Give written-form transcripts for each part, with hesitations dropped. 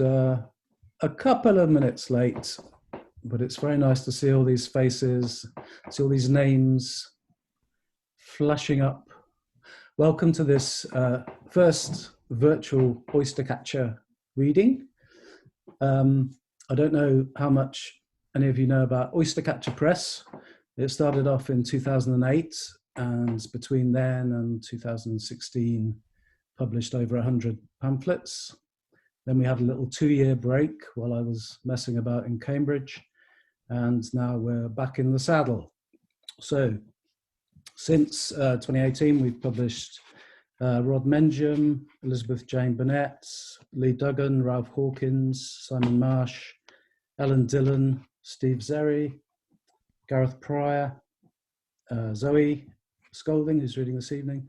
a couple of minutes late, but it's very nice to see all these faces, see all these names flashing up. Welcome to this first virtual Oystercatcher reading. I don't know how much any of you know about Oystercatcher Press. It started off in 2008, and between then and 2016, published over 100 pamphlets. Then we had a little 2-year break while I was messing about in Cambridge, and now we're back in the saddle. So since 2018, we've published Rod Menjum, Elizabeth Jane Burnett, Lee Duggan, Ralph Hawkins, Simon Marsh, Ellen Dillon, Steve Zerry, Gareth Pryor, Zoe Skoulding, who's reading this evening,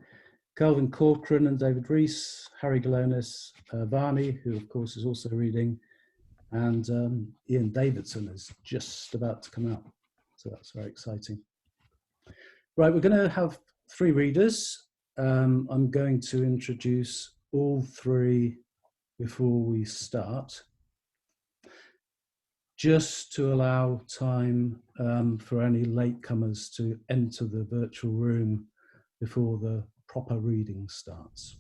Kelvin Corcoran and David Rees, Harry Galonis, Vahni, who of course is also reading, and Ian Davidson is just about to come out. So that's very exciting. Right, we're going to have 3 readers. I'm going to introduce all 3 before we start, just to allow time for any latecomers to enter the virtual room before the proper reading starts.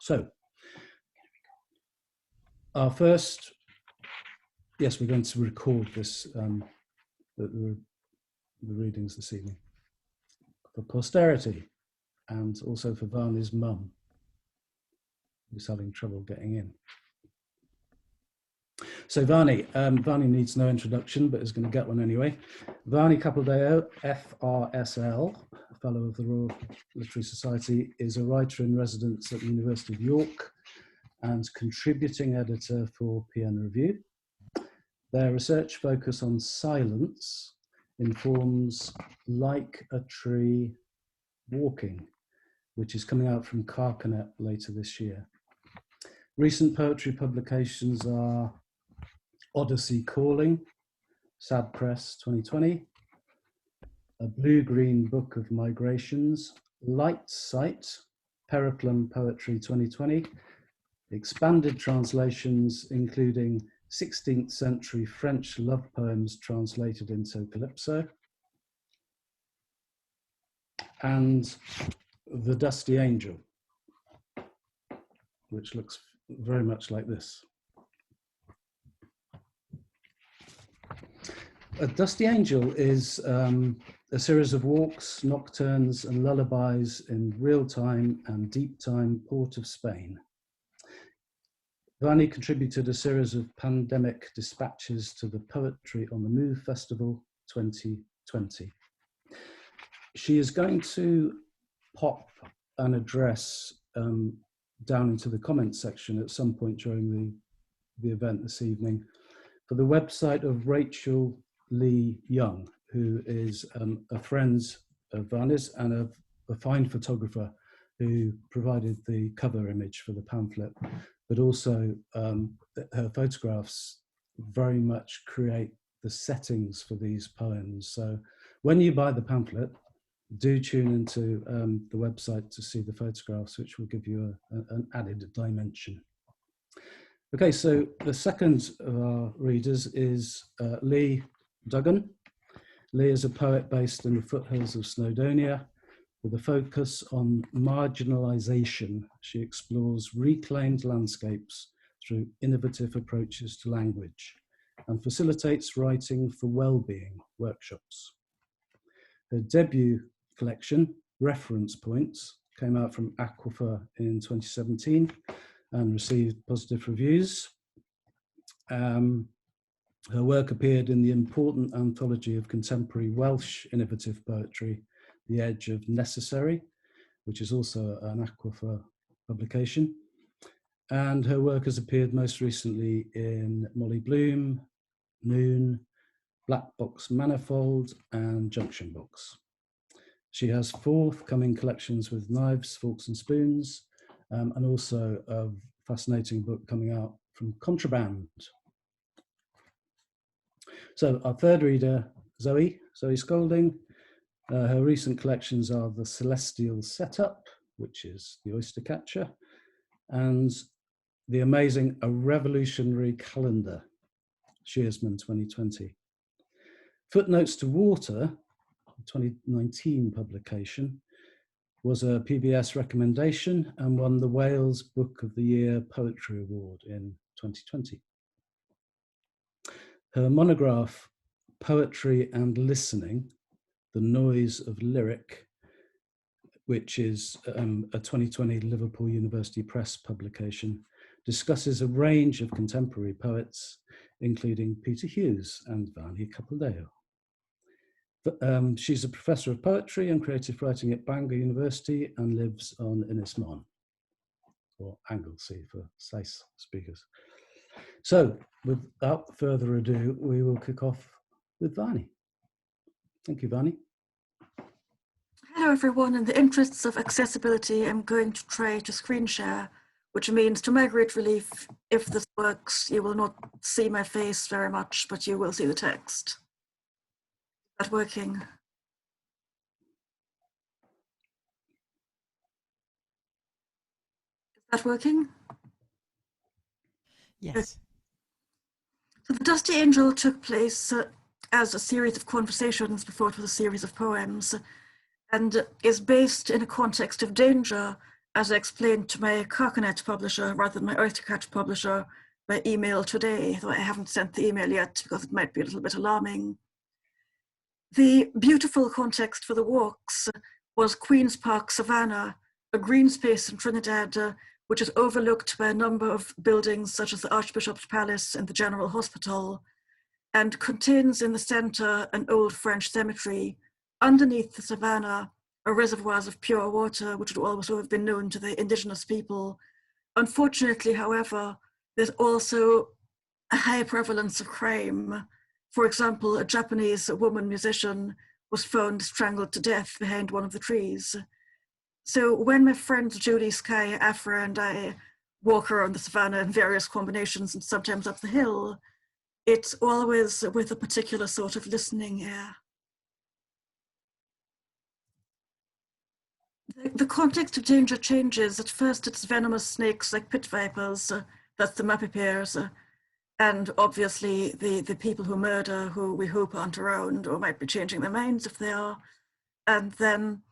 So, our first, yes, we're going to record this, the readings this evening for posterity, and also for Vahni's mum, who's having trouble getting in. So Vahni needs no introduction, but is going to get one anyway. Vahni Capildeo FRSL, Fellow of the Royal Literary Society, is a writer in residence at the University of York and contributing editor for PN Review. Their research focus on silence informs Like a Tree Walking, which is coming out from Carcanet later this year. Recent poetry publications are Odyssey Calling, Sad Press 2020, A Blue-Green Book of Migrations, Light Sight, Periplum Poetry 2020, expanded translations including 16th-century French love poems translated into calypso, and The Dusty Angel, which looks very much like this. A Dusty Angel is a series of walks, nocturnes and lullabies in real-time and deep-time port of Spain. Vahni contributed a series of pandemic dispatches to the Poetry on the Move Festival 2020. She is going to pop an address down into the comments section at some point during the event this evening for the website of Rachel Lee Young, who is a friend of Vahni's and a fine photographer who provided the cover image for the pamphlet, but also her photographs very much create the settings for these poems. So when you buy the pamphlet, do tune into the website to see the photographs, which will give you an added dimension. Okay, so the second of our readers is Lee Duggan. Lee is a poet based in the foothills of Snowdonia. With a focus on marginalisation, she explores reclaimed landscapes through innovative approaches to language and facilitates writing for wellbeing workshops. Her debut collection, Reference Points, came out from Aquifer in 2017 and received positive reviews. Her work appeared in the important anthology of contemporary Welsh innovative poetry, The Edge of Necessary, which is also an Aquifer publication. And her work has appeared most recently in Molly Bloom, Noon, Blackbox Manifold, and Junction books. She has forthcoming collections with Knives, Forks and Spoons, and also a fascinating book coming out from Contraband. So our third reader, Zoe Skoulding. Her recent collections are The Celestial Setup, which is the Oystercatcher, and the amazing A Revolutionary Calendar, Shearsman 2020. Footnotes to Water, 2019 publication, was a PBS recommendation and won the Wales Book of the Year Poetry Award in 2020. Her monograph, Poetry and Listening, The Noise of Lyric, which is a 2020 Liverpool University Press publication, discusses a range of contemporary poets, including Peter Hughes and Vahni Capildeo. She's a professor of poetry and creative writing at Bangor University and lives on Ynys Môn, or Anglesey for Saes speakers. So without further ado, we will kick off with Vahni. Thank you, Vahni. Hello everyone, in the interests of accessibility, I'm going to try to screen share, which means to my great relief, if this works, you will not see my face very much, but you will see the text. Is that working? Is that working? Yes. So the Dusty Angel took place as a series of conversations before it was a series of poems, and is based in a context of danger, as I explained to my Carcanet publisher rather than my Oystercatcher publisher by email today, though I haven't sent the email yet because it might be a little bit alarming. The beautiful context for the walks was Queen's Park Savannah, a green space in Trinidad, which is overlooked by a number of buildings such as the Archbishop's Palace and the General Hospital, and contains in the center an old French cemetery. Underneath the savannah are reservoirs of pure water, which would also have been known to the indigenous people. Unfortunately, however, there's also a high prevalence of crime. For example, a Japanese woman musician was found strangled to death behind one of the trees. So when my friend Judy, Sky, Afra, and I walk around the savannah in various combinations and sometimes up the hill, it's always with a particular sort of listening ear. The context of danger changes. At first, it's venomous snakes like pit vipers, that's the mappipiers, and obviously the people who murder, who we hope aren't around or might be changing their minds if they are. And then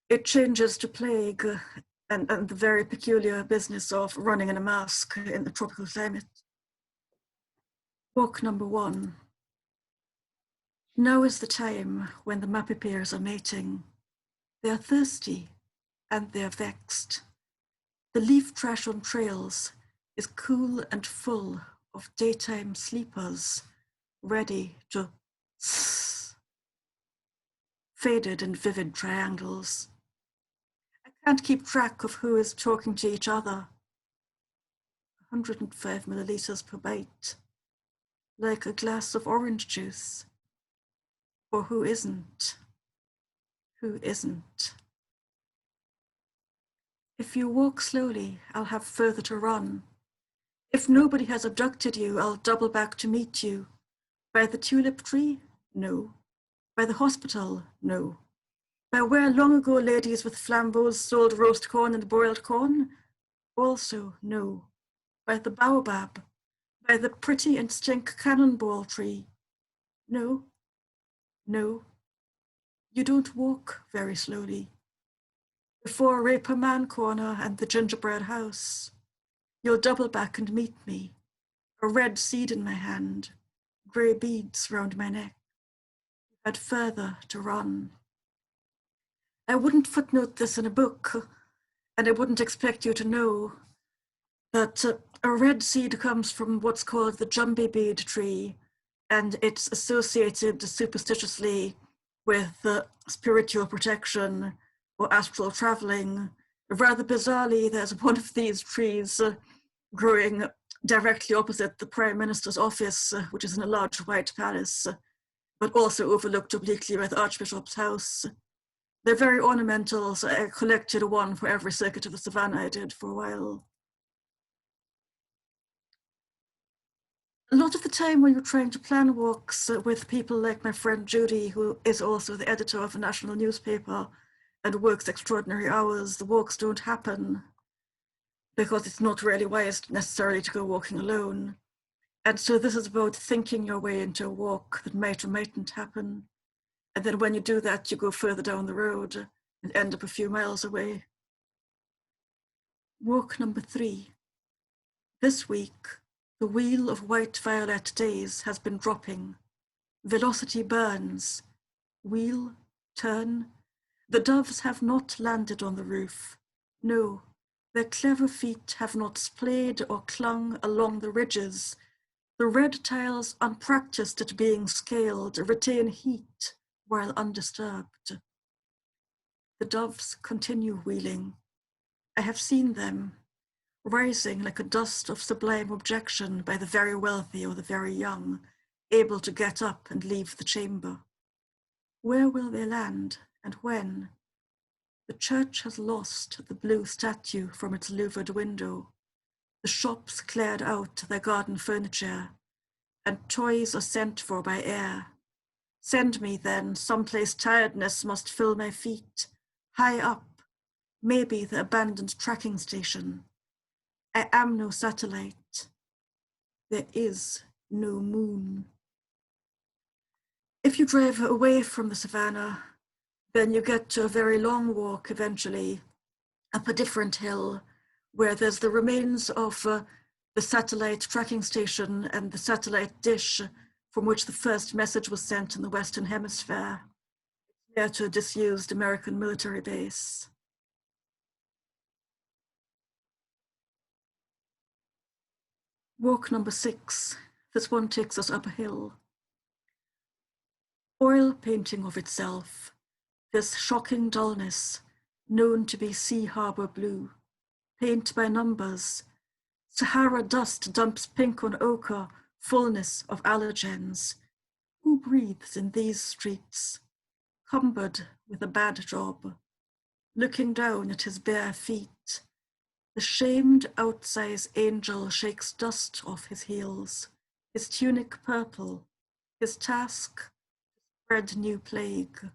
it changes to plague and the very peculiar business of running in a mask in the tropical climate. Walk number 1. Now is the time when the mappipiers are mating. They are thirsty and they are vexed. The leaf trash on trails is cool and full of daytime sleepers, ready to faded in vivid triangles. I can't keep track of who is talking to each other. 105 milliliters per bite, like a glass of orange juice. Or who isn't? Who isn't? If you walk slowly, I'll have further to run. If nobody has abducted you, I'll double back to meet you. By the tulip tree? No. By the hospital? No. By where long ago ladies with flambeaux sold roast corn and boiled corn? Also no. By the baobab? By the pretty and stink cannonball tree? No. No. You don't walk very slowly. Before Raper Man Corner and the gingerbread house, you'll double back and meet me, a red seed in my hand, grey beads round my neck. You had further to run. I wouldn't footnote this in a book, and I wouldn't expect you to know that a red seed comes from what's called the Jumby bead tree, and it's associated superstitiously with spiritual protection or astral traveling. Rather bizarrely, there's one of these trees growing directly opposite the Prime Minister's office, which is in a large white palace, but also overlooked obliquely by the Archbishop's house. They're very ornamental, so I collected one for every circuit of the savannah I did for a while. A lot of the time when you're trying to plan walks with people like my friend Judy, who is also the editor of a national newspaper and works extraordinary hours, the walks don't happen. because it's not really wise necessarily to go walking alone. And so this is about thinking your way into a walk that might or mightn't happen. And then when you do that, you go further down the road and end up a few miles away. Walk number 3. This week, the wheel of white-violet days has been dropping. Velocity burns. Wheel, turn. The doves have not landed on the roof. No, their clever feet have not splayed or clung along the ridges. The red tiles, unpracticed at being scaled, retain heat while undisturbed. The doves continue wheeling. I have seen them, rising like a dust of sublime objection by the very wealthy or the very young, able to get up and leave the chamber. Where will they land, and when? The church has lost the blue statue from its louvered window. The shops cleared out their garden furniture, and toys are sent for by air. Send me then, someplace tiredness must fill my feet, high up, maybe the abandoned tracking station. I am no satellite. There is no moon. If you drive away from the savannah, then you get to a very long walk eventually up a different hill where there's the remains of the satellite tracking station and the satellite dish from which the first message was sent in the Western Hemisphere, near to a disused American military base. Walk number 6. This one takes us up a hill. Oil painting of itself, this shocking dullness, known to be sea harbor blue, paint by numbers. Sahara dust dumps pink on ochre, fullness of allergens. Who breathes in these streets, cumbered with a bad job, looking down at his bare feet? The shamed outsize angel shakes dust off his heels, his tunic purple, his task, spread new plague.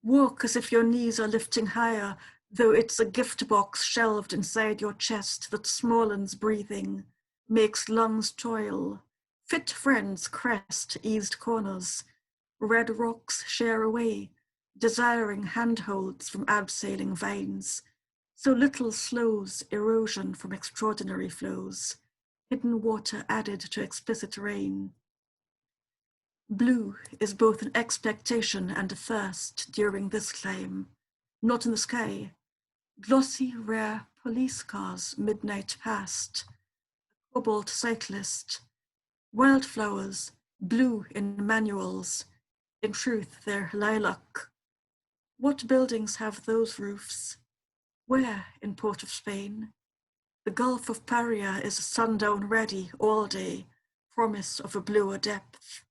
Walk as if your knees are lifting higher, though it's a gift box shelved inside your chest that smallens breathing, makes lungs toil. Fit friends crest eased corners, red rocks share away, desiring handholds from abseiling vines. So little slows erosion from extraordinary flows, hidden water added to explicit rain. Blue is both an expectation and a thirst during this climb, not in the sky. Glossy, rare police cars midnight past, a cobalt cyclist, wildflowers, blue in manuals, in truth they're lilac. What buildings have those roofs? Where in Port of Spain? The Gulf of Paria is sundown ready all day, promise of a bluer depth.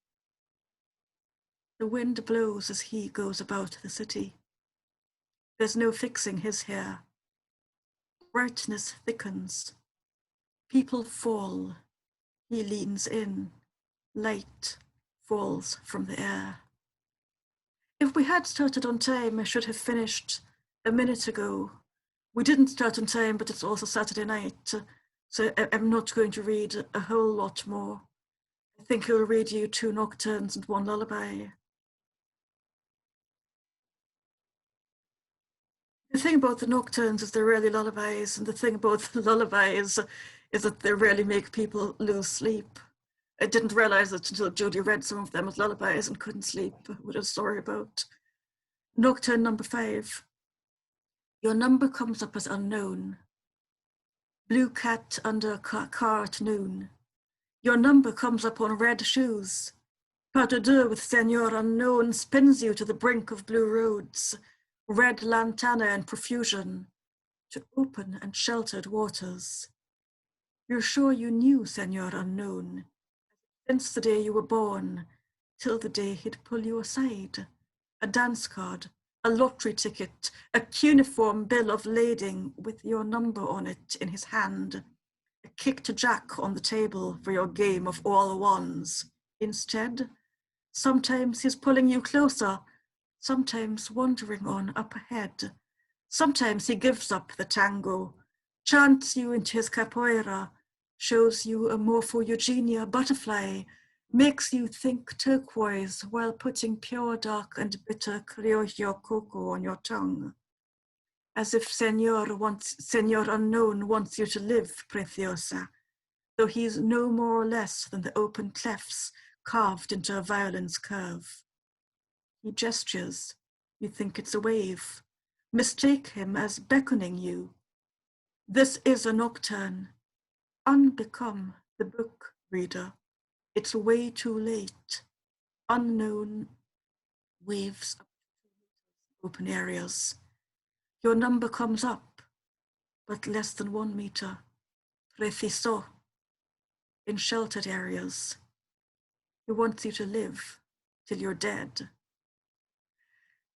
The wind blows as he goes about the city. There's no fixing his hair. Brightness thickens. People fall. He leans in. Light falls from the air. If we had started on time, I should have finished a minute ago. We didn't start on time, but it's also Saturday night, so I'm not going to read a whole lot more. I think I'll read you 2 nocturnes and 1 lullaby. The thing about the nocturnes is they're really lullabies, and the thing about the lullabies is that they really make people lose sleep. I didn't realize it until Judy read some of them as lullabies and couldn't sleep, which I'm sorry about. Nocturne number 5. Your number comes up as unknown. Blue cat under a car at noon. Your number comes up on red shoes. Pas de deux with Senor Unknown spins you to the brink of blue roads, red lantana and profusion, to open and sheltered waters. You're sure you knew Senor Unknown, since the day you were born, till the day he'd pull you aside. A dance card, a lottery ticket, a cuneiform bill of lading with your number on it in his hand, a kick to Jack on the table for your game of all ones. Instead, sometimes he's pulling you closer, sometimes wandering on up ahead. Sometimes he gives up the tango, chants you into his capoeira, shows you a Morpho Eugenia butterfly, makes you think turquoise while putting pure dark and bitter criollo cocoa on your tongue. As if Senor Unknown wants you to live, Preciosa, though he's no more or less than the open clefts carved into a violin's curve. He gestures, you think it's a wave, mistake him as beckoning you. This is a nocturne. Unbecome the book, reader. It's way too late. Unknown waves, open areas. Your number comes up, but less than 1 meter. Preciso. In sheltered areas. He wants you to live till you're dead.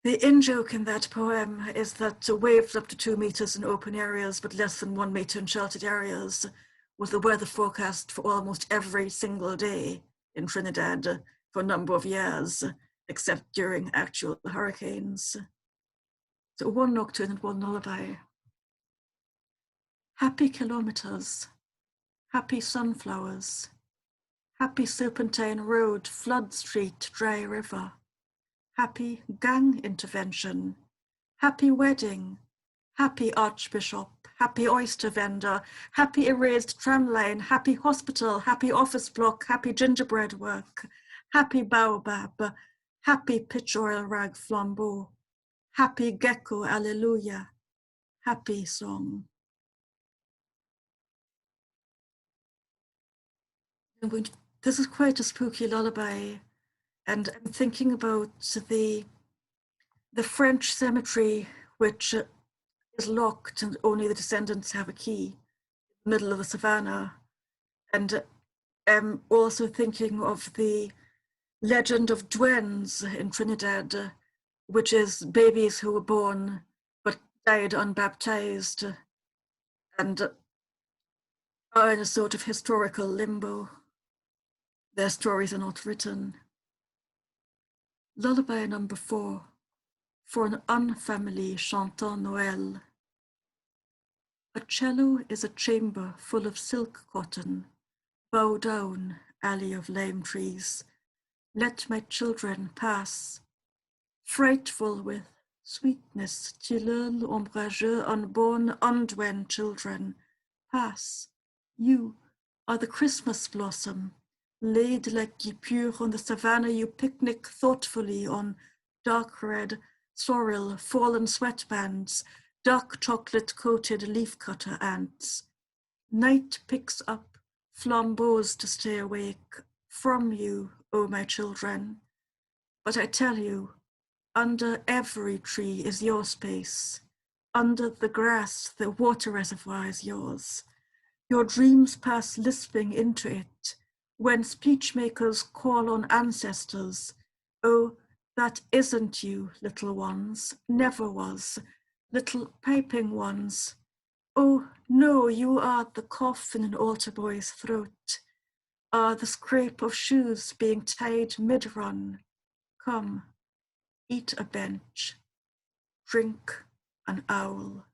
The in-joke in that poem is that waves up to 2 meters in open areas, but less than 1 meter in sheltered areas, was the weather forecast for almost every single day in Trinidad for a number of years, except during actual hurricanes. So 1 nocturne and 1 lullaby. Happy kilometers, happy sunflowers, happy Serpentine Road, Flood Street, Dry River, happy gang intervention, happy wedding, happy archbishop, happy oyster vendor, happy erased tramline, happy hospital, happy office block, happy gingerbread work, happy baobab, happy pitch oil rag flambeau, happy gecko, alleluia, happy song. This is quite a spooky lullaby, and I'm thinking about the French cemetery, which is locked and only the descendants have a key, in the middle of the savannah. And I'm also thinking of the legend of duendes in Trinidad, which is babies who were born but died unbaptized and are in a sort of historical limbo. Their stories are not written. Lullaby number 4, for an unfamily chantant Noël. A cello is a chamber full of silk cotton. Bow down, alley of lime trees. Let my children pass. Frightful with sweetness, tilleul, ombrageux, unborn, undwen children. Pass. You are the Christmas blossom. Laid like guipure on the savannah, you picnic thoughtfully on dark red sorrel, fallen sweatbands, dark chocolate-coated leaf-cutter ants. Night picks up flambeaux to stay awake from you, O my children. But I tell you, under every tree is your space. Under the grass, the water reservoir is yours. Your dreams pass lisping into it, when speech makers call on ancestors. Oh, that isn't you, little ones, never was, little piping ones. Oh, no, you are the cough in an altar boy's throat, are the scrape of shoes being tied mid-run. Come, eat a bench, drink an owl.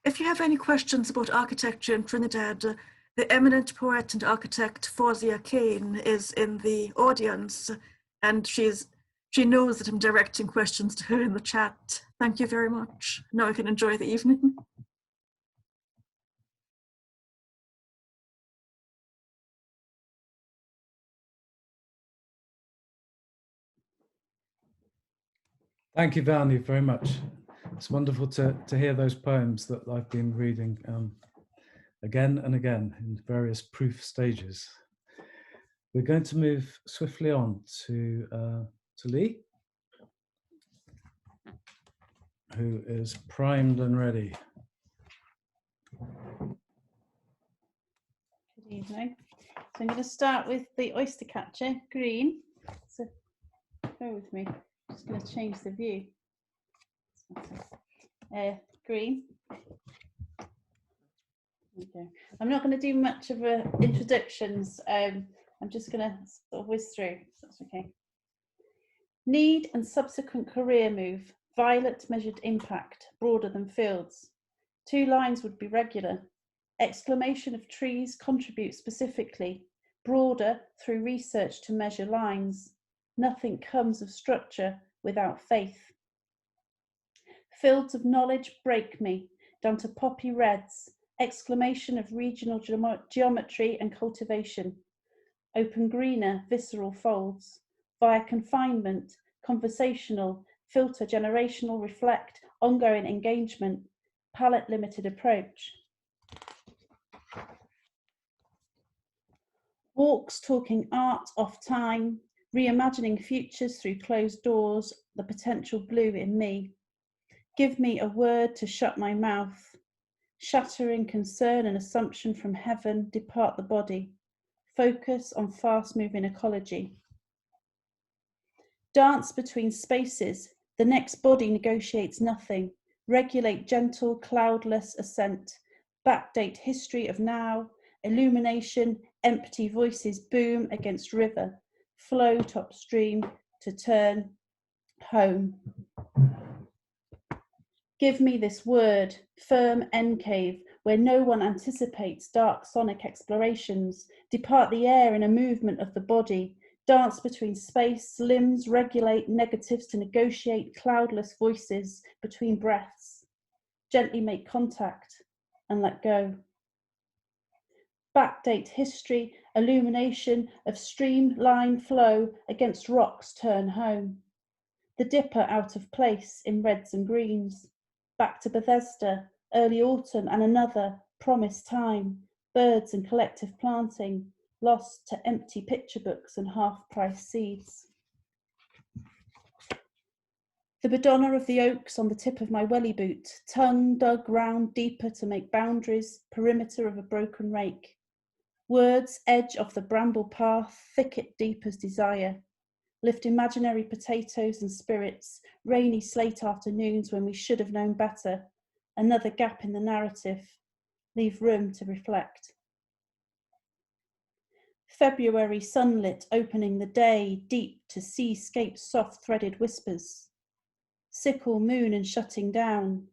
If you have any questions about architecture in Trinidad, the eminent poet and architect Fawzia Kane is in the audience, and she knows that I'm directing questions to her in the chat. Thank you very much. Now I can enjoy the evening. Thank you, Vahni, very much. It's wonderful to hear those poems that I've been reading again and again in various proof stages. We're going to move swiftly on to Lee, who is primed and ready. Good evening. So I'm going to start with the Oystercatcher, green. So bear with me. I'm just going to change the view. Green. Okay. I'm not going to do much of introductions. I'm just going to sort of whiz through, if that's okay. Need and subsequent career move. Violet measured impact, broader than fields. 2 lines would be regular. Exclamation of trees contribute specifically, broader through research to measure lines. Nothing comes of structure without faith. Fields of knowledge break me down to poppy reds, exclamation of regional geometry and cultivation. Open greener, visceral folds, via confinement, conversational, filter, generational, reflect, ongoing engagement, palette limited approach. Walks talking art off time, reimagining futures through closed doors, the potential blue in me. Give me a word to shut my mouth. Shattering concern and assumption from heaven, depart the body. Focus on fast-moving ecology. Dance between spaces, the next body negotiates nothing. Regulate gentle, cloudless ascent. Backdate history of now. Illumination, empty voices boom against river. Float upstream to turn home. Give me this word, firm encave, where no one anticipates dark sonic explorations. Depart the air in a movement of the body. Dance between space, limbs, regulate negatives to negotiate cloudless voices between breaths. Gently make contact and let go. Backdate history, illumination of streamline flow against rocks turn home. The dipper out of place in reds and greens. Back to Bethesda, early autumn and another promised time. Birds and collective planting, lost to empty picture books and half-price seeds. The Madonna of the oaks on the tip of my welly boot, tongue dug round deeper to make boundaries, perimeter of a broken rake. Words edge off the bramble path, thicket deep as desire. Lift imaginary potatoes and spirits, rainy slate afternoons when we should have known better. Another gap in the narrative. Leave room to reflect. February sunlit, opening the day, deep to seascape soft threaded whispers. Sickle moon and shutting down.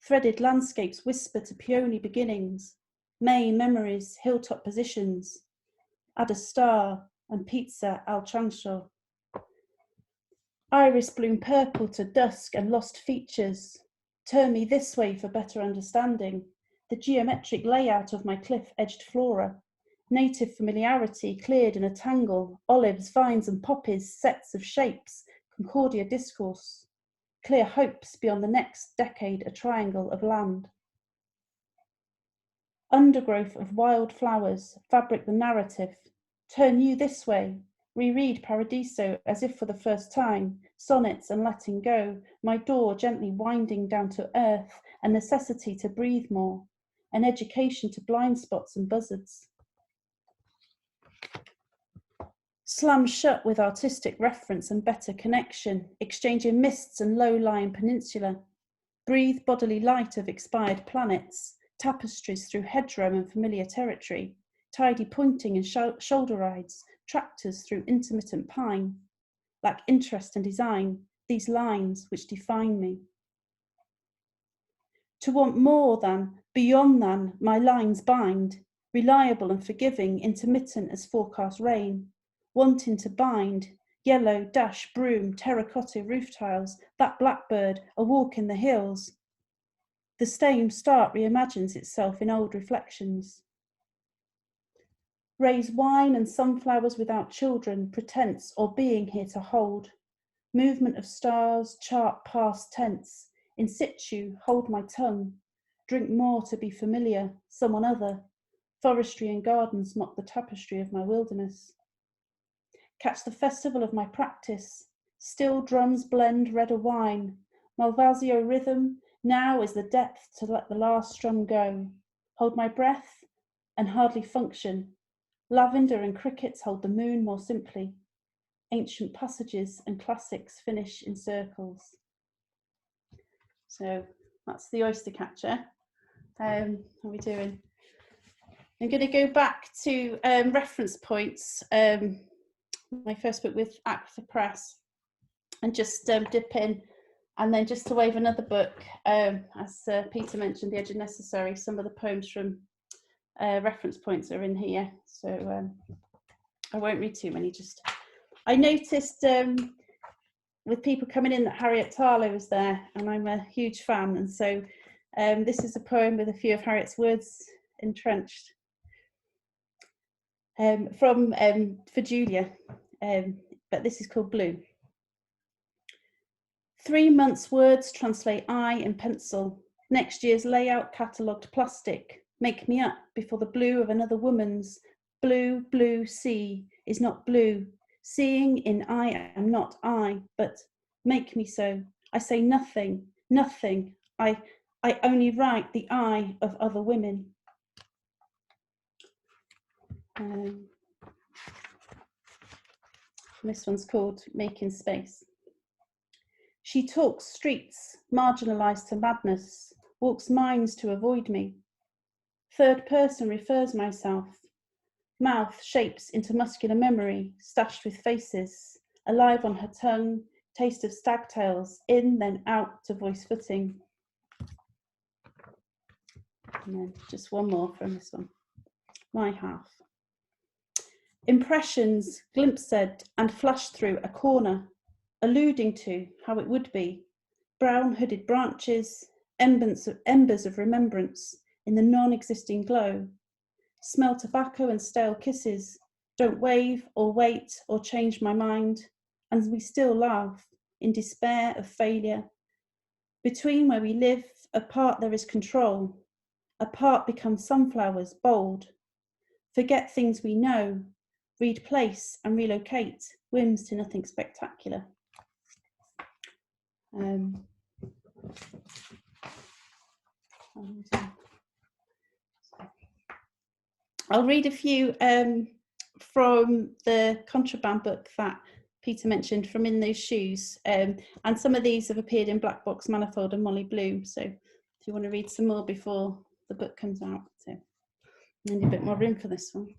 Threaded landscapes whisper to peony beginnings. May memories, hilltop positions. Add a star and pizza al chancho. Iris bloom purple to dusk and lost features. Turn me this way for better understanding. The geometric layout of my cliff-edged flora. Native familiarity cleared in a tangle. Olives, vines and poppies, sets of shapes. Concordia discourse. Clear hopes beyond the next decade, a triangle of land. Undergrowth of wild flowers, fabric the narrative. Turn you this way. Reread Paradiso as if for the first time, sonnets and letting go, my door gently winding down to earth, a necessity to breathe more, an education to blind spots and buzzards. Slam shut with artistic reference and better connection, exchanging mists and low-lying peninsula. Breathe bodily light of expired planets, tapestries through hedgerow and familiar territory, tidy pointing and shoulder rides, tractors through intermittent pine. Lack interest and design, these lines which define me. To want more than, beyond than, my lines bind, reliable and forgiving, intermittent as forecast rain. Wanting to bind, yellow dash broom, terracotta roof tiles, that blackbird, a walk in the hills. The same start reimagines itself in old reflections. Raise wine and sunflowers without children, pretense or being here to hold. Movement of stars, chart past tense. In situ, hold my tongue. Drink more to be familiar, someone other. Forestry and gardens mock the tapestry of my wilderness. Catch the festival of my practice. Still drums blend redder wine. Malvasio rhythm, now is the depth to let the last strum go. Hold my breath and hardly function. Lavender and crickets hold the moon more simply. Ancient passages and classics finish in circles. So that's the Oystercatcher. How are we doing? I'm going to go back to reference points. My first book with Aquifer Press, and just dip in And then just to wave another book, as Peter mentioned, The Edge of Necessary, some of the poems from reference points are in here. So I won't read too many, I noticed with people coming in that Harriet Tarlow was there, and I'm a huge fan, and so this is a poem with a few of Harriet's words entrenched for Julia, but this is called Blue. 3 months' words translate I in pencil, next year's layout catalogued plastic, make me up before the blue of another woman's blue sea is not blue. Seeing in I am not I, but make me so. I say nothing. I only write the I of other women. This one's called Making Space. She talks streets, marginalised to madness, walks mines to avoid me. Third person refers myself. Mouth shapes into muscular memory, stashed with faces, alive on her tongue, taste of stagtails, in then out to voice footing. And then just one more from this one. My half. Impressions glimpsed and flashed through a corner, alluding to how it would be. Brown hooded branches, embers of remembrance in the non-existing glow. Smell tobacco and stale kisses, don't wave or wait or change my mind, and we still laugh in despair of failure. Between where we live, apart there is control. Apart become sunflowers, bold. Forget things we know, read place and relocate, whims to nothing spectacular. I'll read a few from the Contraband book that Peter mentioned, From In Those Shoes, and some of these have appeared in Blackbox, Manifold and Molly Bloom, so if you want to read some more before the book comes out, so I need a bit more room for this one.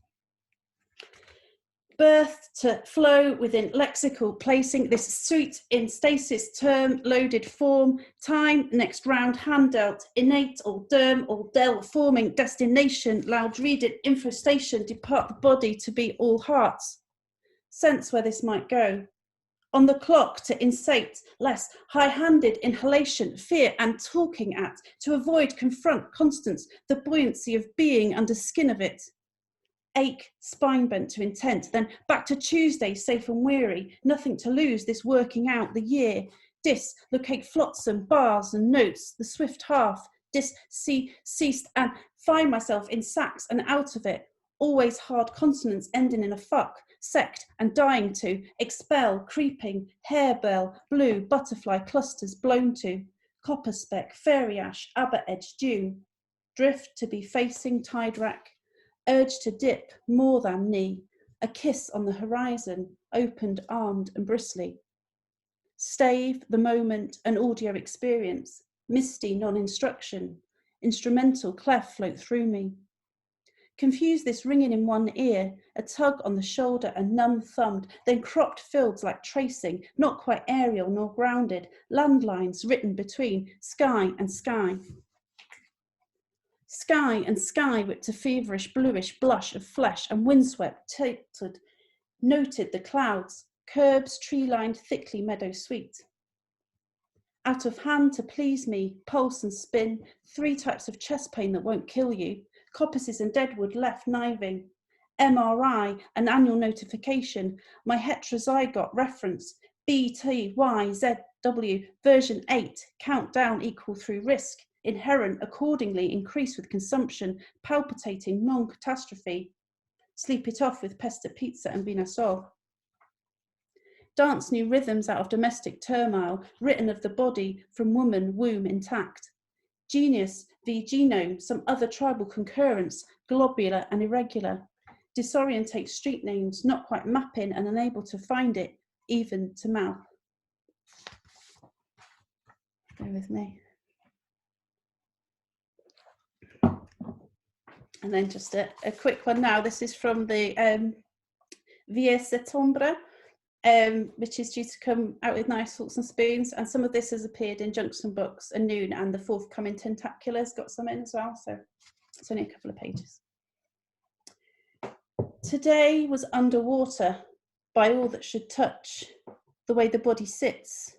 Birth to flow within lexical placing, this suit in stasis term, loaded form, time, next round, hand dealt, innate or derm or del, forming destination, loud readed, infostation, depart the body to be all hearts. Sense where this might go. On the clock to insate, less high-handed inhalation, fear and talking at, to avoid, confront, constance, the buoyancy of being under skin of it. Ache, spine bent to intent, then back to Tuesday, safe and weary, nothing to lose, this working out the year. Dislocate flotsam, bars and notes, the swift half, ceased and find myself in sacks and out of it. Always hard consonants ending in a fuck, sect and dying to, expel, creeping, harebell, blue, butterfly clusters blown to, copper speck, fairy ash, aber edge, dune. Drift to be facing tide rack. Urge to dip more than knee, a kiss on the horizon, opened, armed and bristly. Stave, the moment, an audio experience, misty non-instruction, instrumental clef float through me. Confuse this ringing in one ear, a tug on the shoulder and numb thumbed, then cropped fields like tracing, not quite aerial nor grounded, landlines written between sky and sky. Sky and sky whipped a feverish bluish blush of flesh and windswept, tilted, noted the clouds, curbs tree-lined thickly meadow sweet. Out of hand to please me, pulse and spin, 3 types of chest pain that won't kill you, coppices and deadwood left kniving, MRI, an annual notification, my heterozygote reference, BTYZW, version 8, countdown equal through risk, inherent accordingly increase with consumption, palpitating non-catastrophe, sleep it off with pesta pizza and binasol. Dance new rhythms out of domestic turmoil, written of the body from woman womb intact. Genius v genome, some other tribal concurrence, globular and irregular. Disorientate street names, not quite mapping and unable to find it, even to mouth. Go with me. And then just a quick one now. This is from the Vieux Septembre, which is due to come out with Nice Forks and Spoons, and some of this has appeared in Junction books and Noon, and the forthcoming Tentacular's got some in as well, so it's only a couple of pages. Today was underwater by all that should touch, the way the body sits,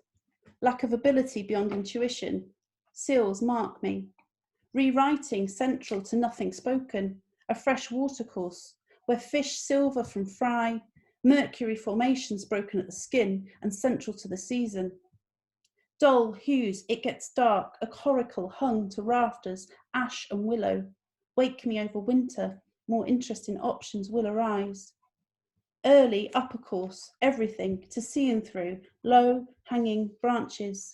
lack of ability beyond intuition, seals mark me, rewriting central to nothing spoken, a fresh watercourse where fish silver from fry, mercury formations broken at the skin and central to the season. Dull hues, it gets dark, a coracle hung to rafters, ash and willow. Wake me over winter, more interesting options will arise. Early upper course, everything to see and through, low hanging branches.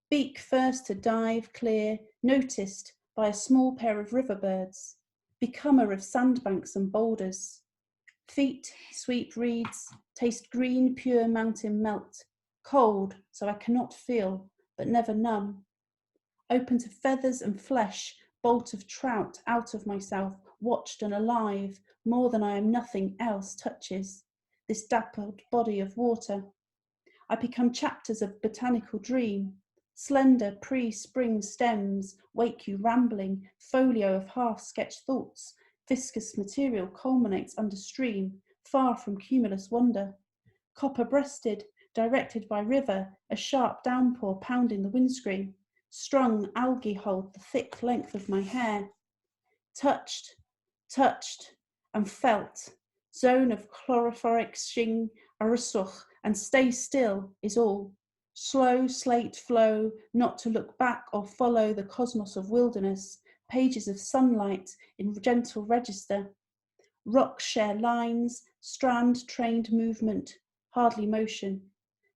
Beak first to dive clear, noticed by a small pair of river birds. Becomer of sandbanks and boulders. Feet, sweet reeds, taste green, pure mountain melt. Cold, so I cannot feel, but never numb. Open to feathers and flesh, bolt of trout out of myself, watched and alive, more than I am nothing else touches. This dappled body of water. I become chapters of botanical dream. Slender pre-spring stems wake you rambling, folio of half-sketched thoughts. Viscous material culminates under stream, far from cumulus wonder. Copper-breasted, directed by river, a sharp downpour pounding the windscreen. Strung algae hold the thick length of my hair. Touched, and felt. Zone of chlorophoric shing, arasuch, and stay still is all. Slow slate flow, not to look back or follow the cosmos of wilderness, pages of sunlight in gentle register. Rocks share lines, strand trained movement, hardly motion.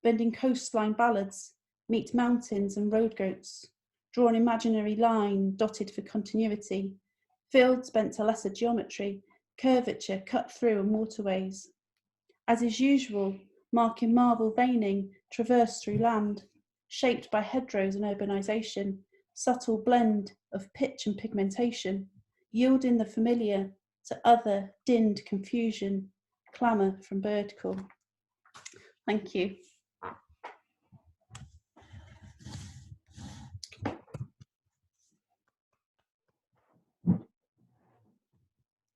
Bending coastline ballads, meet mountains and road goats. Draw an imaginary line, dotted for continuity. Fields bent to lesser geometry, curvature cut through and waterways. As is usual, marking marble veining, traverse through land, shaped by hedgerows and urbanisation, subtle blend of pitch and pigmentation, yielding the familiar to other dinned confusion, clamour from bird call. Thank you.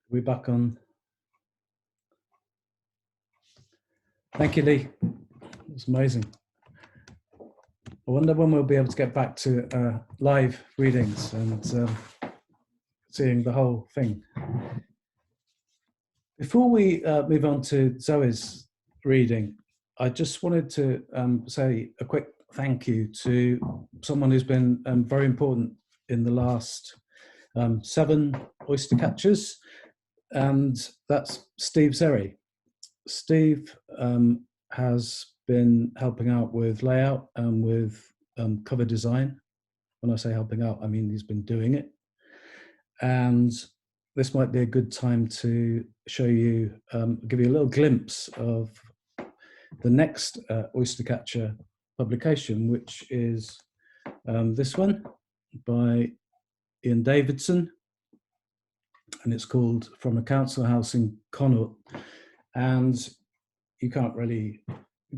We're back on. Thank you, Lee. It's amazing. I wonder when we'll be able to get back to live readings and seeing the whole thing. Before we move on to Zoe's reading, I just wanted to say a quick thank you to someone who's been very important in the last 7 Oystercatchers, and that's Steve Zeri. Steve has been helping out with layout and with cover design. When I say helping out, I mean he's been doing it. And this might be a good time to show you, give you a little glimpse of the next Oystercatcher publication, which is this one by Ian Davidson, and it's called From a Council House in Connaught. And you can't really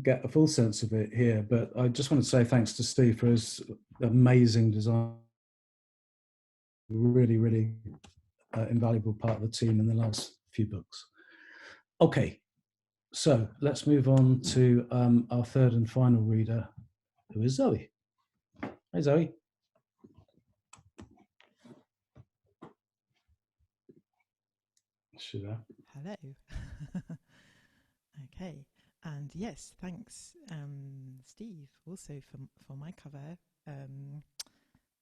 get a full sense of it here, but I just want to say thanks to Steve for his amazing design. Really, really invaluable part of the team in the last few books. Okay, so let's move on to our third and final reader, who is Zoe. Hi, Zoe. Hello. Okay, and yes, thanks, Steve, also for my cover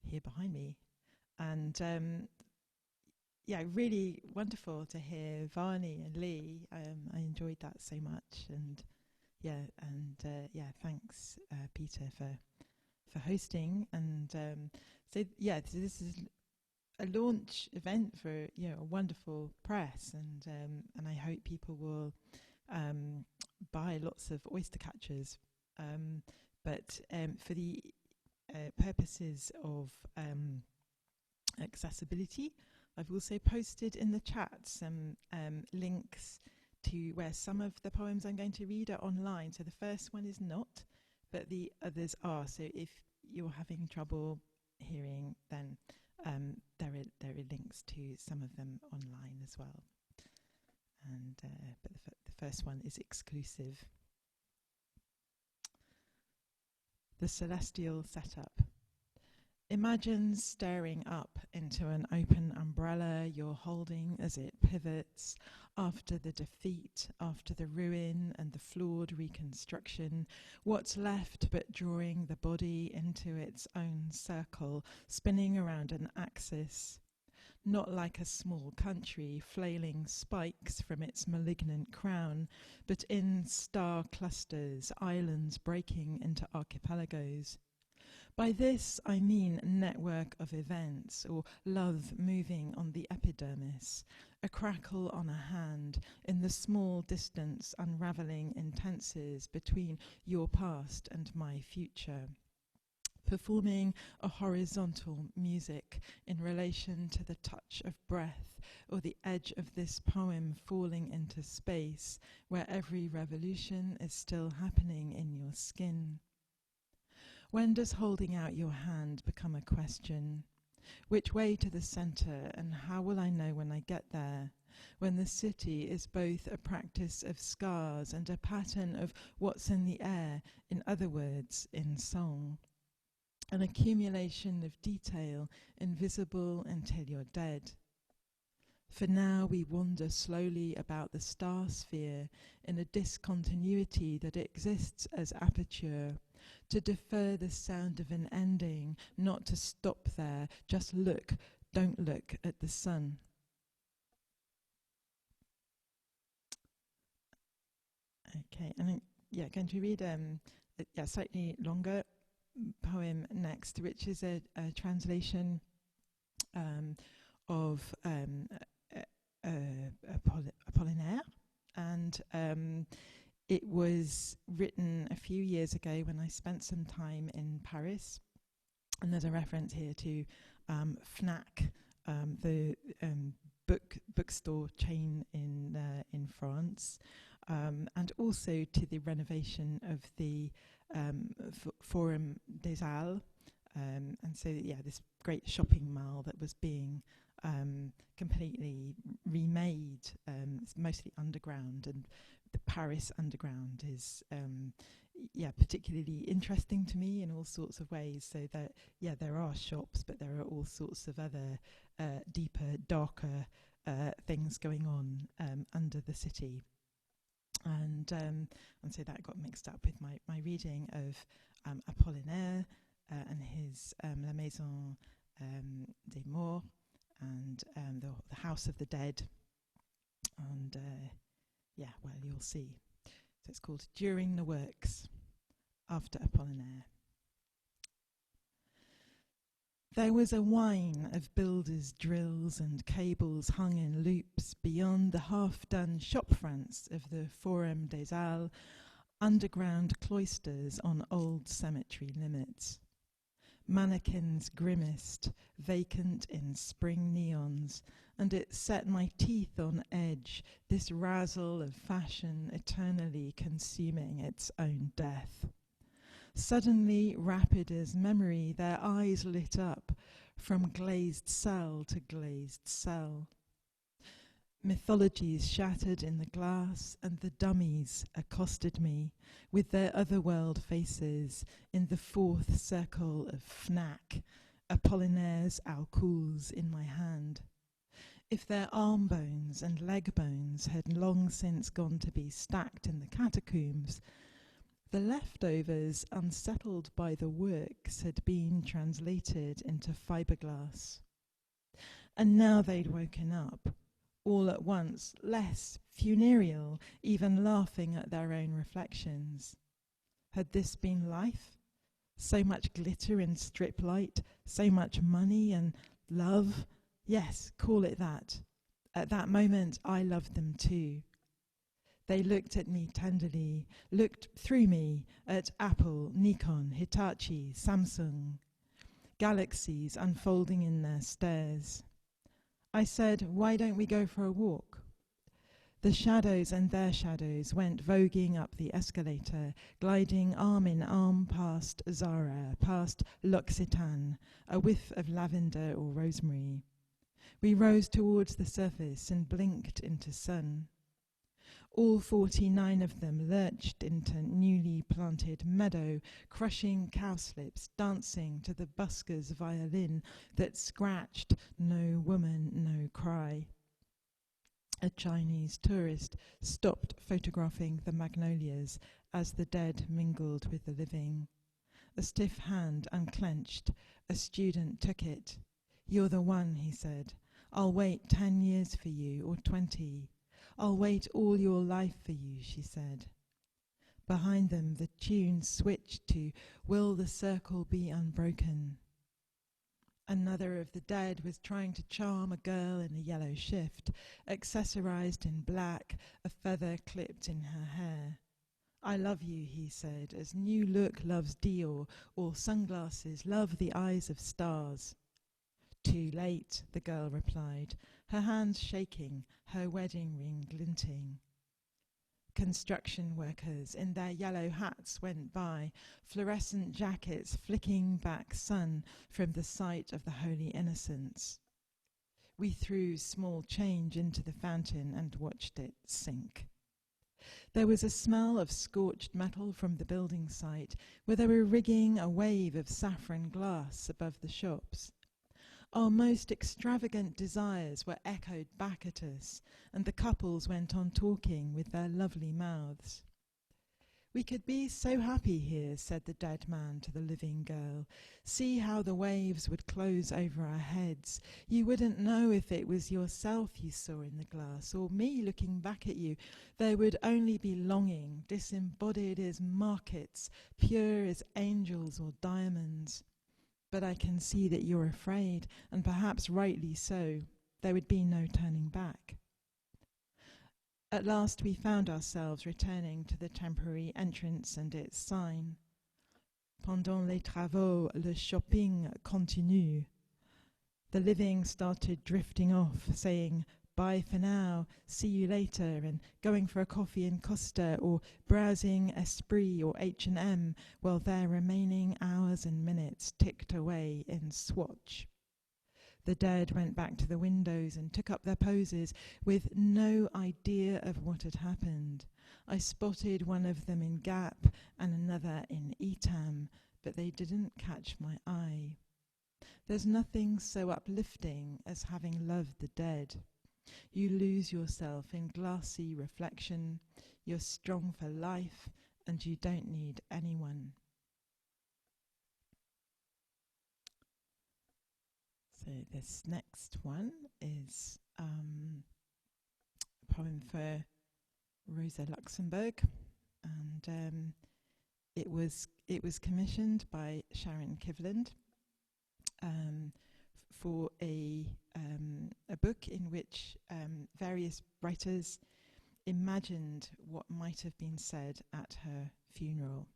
here behind me, and yeah, really wonderful to hear Vahni and Lee. I enjoyed that so much, and yeah, thanks Peter for hosting, and so this is a launch event for a wonderful press, and I hope people will buy lots of Oystercatchers, but for the purposes of accessibility, I've also posted in the chat some links to where some of the poems I'm going to read are online. So the first one is not, but the others are. So if you're having trouble hearing, then there are links to some of them online as well. And but the first one is exclusive. The celestial setup. Imagine staring up into an open umbrella you're holding as it pivots after the defeat, after the ruin and the flawed reconstruction. What's left but drawing the body into its own circle, spinning around an axis. Not like a small country flailing spikes from its malignant crown, but in star clusters, islands breaking into archipelagos. By this I mean network of events, or love moving on the epidermis, a crackle on a hand, in the small distance unravelling in tenses between your past and my future. Performing a horizontal music in relation to the touch of breath, or the edge of this poem falling into space, where every revolution is still happening in your skin. When does holding out your hand become a question? Which way to the centre, and how will I know when I get there? When the city is both a practice of scars and a pattern of what's in the air, in other words, in song. An accumulation of detail, invisible until you're dead. For now we wander slowly about the star sphere in a discontinuity that exists as aperture, to defer the sound of an ending, not to stop there, just look, don't look at the sun. Okay, and I'm going to read a slightly longer poem next, which is a translation of Apollinaire, and it was written a few years ago when I spent some time in Paris, and there's a reference here to Fnac, the bookstore chain in France, and also to the renovation of the Forum des Halles, and so this great shopping mall that was being completely remade. It's mostly underground, and the Paris underground is particularly interesting to me in all sorts of ways. So that there are shops, but there are all sorts of other deeper, darker things going on under the city. And so that got mixed up with my reading of Apollinaire and his La Maison des Morts and the House of the Dead. And you'll see. So it's called During the Works, after Apollinaire. There was a whine of builders' drills and cables hung in loops beyond the half-done shop fronts of the Forum des Halles, underground cloisters on old cemetery limits. Mannequins grimaced, vacant in spring neons, and it set my teeth on edge, this razzle of fashion eternally consuming its own death. Suddenly, rapid as memory, their eyes lit up from glazed cell to glazed cell. Mythologies shattered in the glass, and the dummies accosted me with their otherworld faces in the fourth circle of Fnac, Apollinaire's alcools in my hand. If their arm bones and leg bones had long since gone to be stacked in the catacombs, the leftovers, unsettled by the works, had been translated into fiberglass. And now they'd woken up, all at once, less funereal, even laughing at their own reflections. Had this been life? So much glitter and strip light, so much money and love? Yes, call it that. At that moment, I loved them too. They looked at me tenderly, looked through me at Apple, Nikon, Hitachi, Samsung, galaxies unfolding in their stares. I said, why don't we go for a walk? The shadows and their shadows went voguing up the escalator, gliding arm in arm past Zara, past L'Occitane, a whiff of lavender or rosemary. We rose towards the surface and blinked into sun. All 49 of them lurched into newly planted meadow, crushing cowslips, dancing to the busker's violin that scratched "No woman, no cry." A Chinese tourist stopped photographing the magnolias as the dead mingled with the living. A stiff hand unclenched. A student took it. "You're the one," he said. "I'll wait 10 years for you, or 20. I'll wait all your life for you," she said. Behind them, the tune switched to "Will the Circle Be Unbroken?" Another of the dead was trying to charm a girl in a yellow shift, accessorized in black, a feather clipped in her hair. "I love you," he said, "as New Look loves Dior, or sunglasses love the eyes of stars." "Too late," the girl replied, her hands shaking, her wedding ring glinting. Construction workers in their yellow hats went by, fluorescent jackets flicking back sun from the site of the Holy Innocents. We threw small change into the fountain and watched it sink. There was a smell of scorched metal from the building site, where they were rigging a wave of saffron glass above the shops. Our most extravagant desires were echoed back at us, and the couples went on talking with their lovely mouths. "We could be so happy here," said the dead man to the living girl. "See how the waves would close over our heads. You wouldn't know if it was yourself you saw in the glass, or me looking back at you. There would only be longing, disembodied as markets, pure as angels or diamonds. But I can see that you're afraid, and perhaps rightly so. There would be no turning back." At last we found ourselves returning to the temporary entrance and its sign. "Pendant les travaux, le shopping continue." The living started drifting off, saying, "Bye for now, see you later," and going for a coffee in Costa, or browsing Esprit or H&M, while their remaining hours and minutes ticked away in swatch. The dead went back to the windows and took up their poses with no idea of what had happened. I spotted one of them in Gap and another in Etam, but they didn't catch my eye. There's nothing so uplifting as having loved the dead. You lose yourself in glassy reflection, you're strong for life, and you don't need anyone. So this next one is a poem for Rosa Luxemburg, and it was commissioned by Sharon Kivland for a book in which various writers imagined what might have been said at her funeral.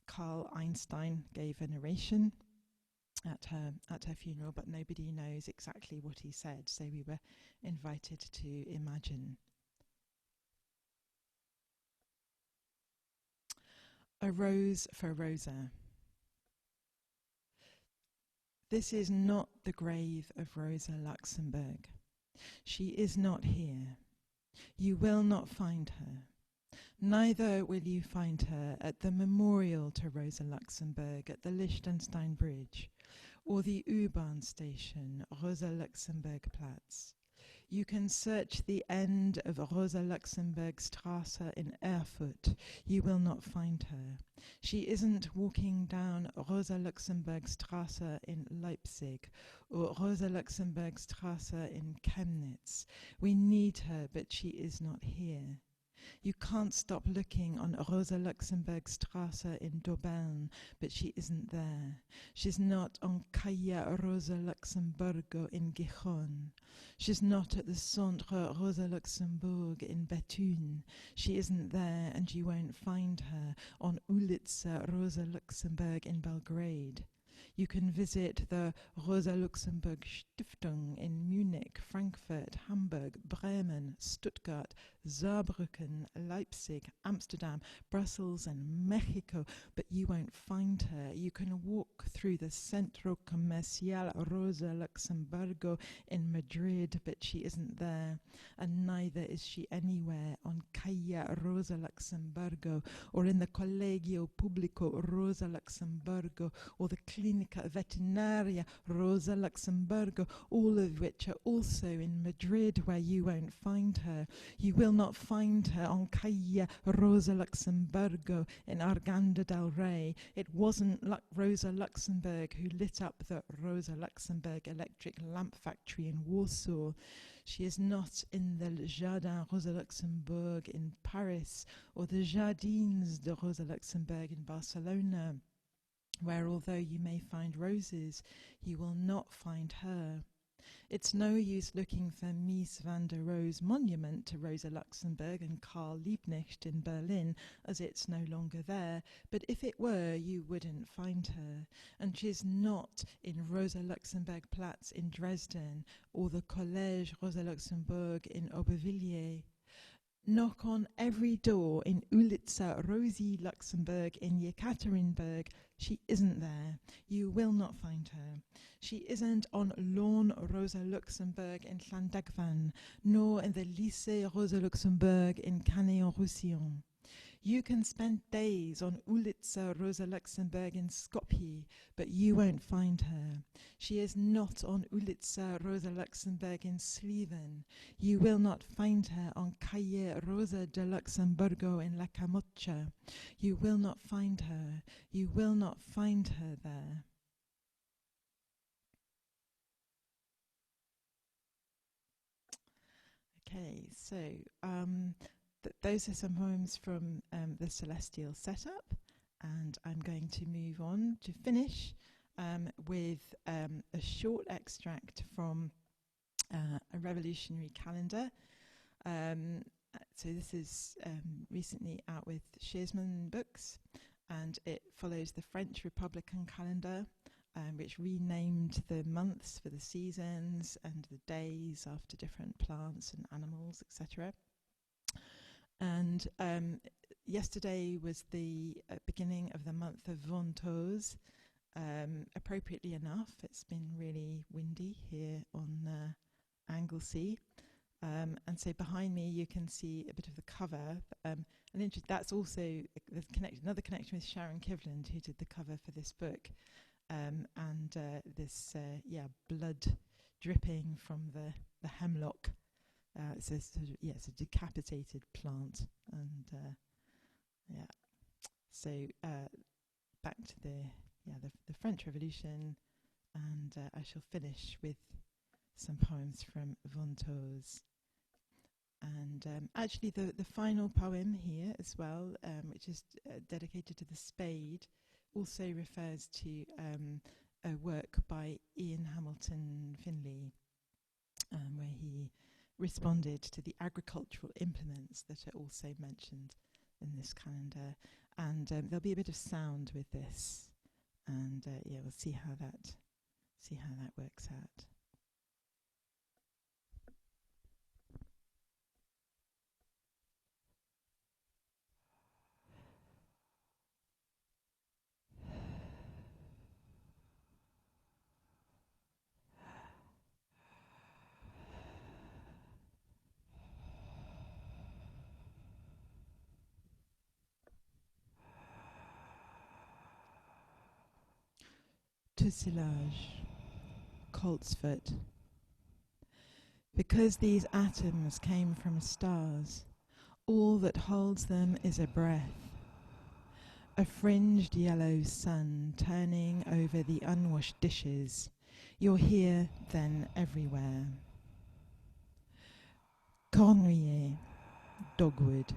Carl Einstein gave a narration at her funeral, but nobody knows exactly what he said, so we were invited to imagine. A Rose for Rosa. This is not the grave of Rosa Luxemburg. She is not here. You will not find her. Neither will you find her at the memorial to Rosa Luxemburg at the Liechtenstein Bridge, or the U-Bahn station, Rosa Luxemburg Platz. You can search the end of Rosa Luxemburg Strasse in Erfurt. You will not find her. She isn't walking down Rosa Luxemburg Strasse in Leipzig or Rosa Luxemburg Strasse in Chemnitz. We need her, but she is not here. You can't stop looking on Rosa Luxemburg Strasse in Dobeln, but she isn't there. She's not on Calle Rosa Luxemburgo in Gijón. She's not at the Centre Rosa Luxemburg in Bethune. She isn't there, and you won't find her on Ulica Rosa Luxemburg in Belgrade. You can visit the Rosa Luxemburg Stiftung in Munich, Frankfurt, Hamburg, Bremen, Stuttgart, Saarbrücken, Leipzig, Amsterdam, Brussels and Mexico, but you won't find her. You can walk through the Centro Comercial Rosa Luxemburgo in Madrid, but she isn't there, and neither is she anywhere on Calle Rosa Luxemburgo, or in the Collegio Pubblico Rosa Luxemburgo, or the Clinica Veterinaria Rosa Luxemburgo, all of which are also in Madrid, where you won't find her. You will not find her on Calle Rosa Luxemburgo in Arganda del Rey. It wasn't Rosa Luxemburg who lit up the Rosa Luxemburg electric lamp factory in Warsaw. She is not in the Jardin Rosa Luxemburg in Paris, or the Jardins de Rosa Luxemburg in Barcelona, where although you may find roses, you will not find her. It's no use looking for Mies van der Rohe's monument to Rosa Luxemburg and Karl Liebknecht in Berlin, as it's no longer there, but if it were, you wouldn't find her. And she's not in Rosa Luxemburg Platz in Dresden, or the Collège Rosa Luxemburg in Aubervilliers. Knock on every door in Ulica Rosi Luxemburg in Yekaterinburg. She isn't there. You will not find her. She isn't on Lawn Rosa Luxemburg in Llandegvan, nor in the Lycée Rosa Luxemburg in Canet-en-Roussillon. You can spend days on Ulica Rosa Luxemburg in Skopje, but you won't find her. She is not on Ulica Rosa Luxemburg in Slieven. You will not find her on Calle Rosa de Luxemburgo in La Camoccia. You will not find her. You will not find her there. Okay, so those are some poems from the Celestial Setup, and I'm going to move on to finish with a short extract from a revolutionary calendar. So this is recently out with Scheersman Books, and it follows the French Republican calendar, which renamed the months for the seasons and the days after different plants and animals, etc. And yesterday was the beginning of the month of Ventose. Appropriately enough, it's been really windy here on Anglesey. And so behind me you can see a bit of the cover. And that's also another connection with Sharon Kivland, who did the cover for this book. And this blood dripping from the hemlock. It's a decapitated plant, and so back to the French Revolution, and I shall finish with some poems from Ventose. And actually the final poem here as well, which is dedicated to the spade, also refers to a work by Ian Hamilton Finlay, where he responded to the agricultural implements that are also mentioned in this calendar. And there'll be a bit of sound with this, and we'll see how that works out. Tussilage, Coltsfoot. Because these atoms came from stars, all that holds them is a breath, a fringed yellow sun turning over the unwashed dishes. You're here, then, everywhere. Cornuier, dogwood.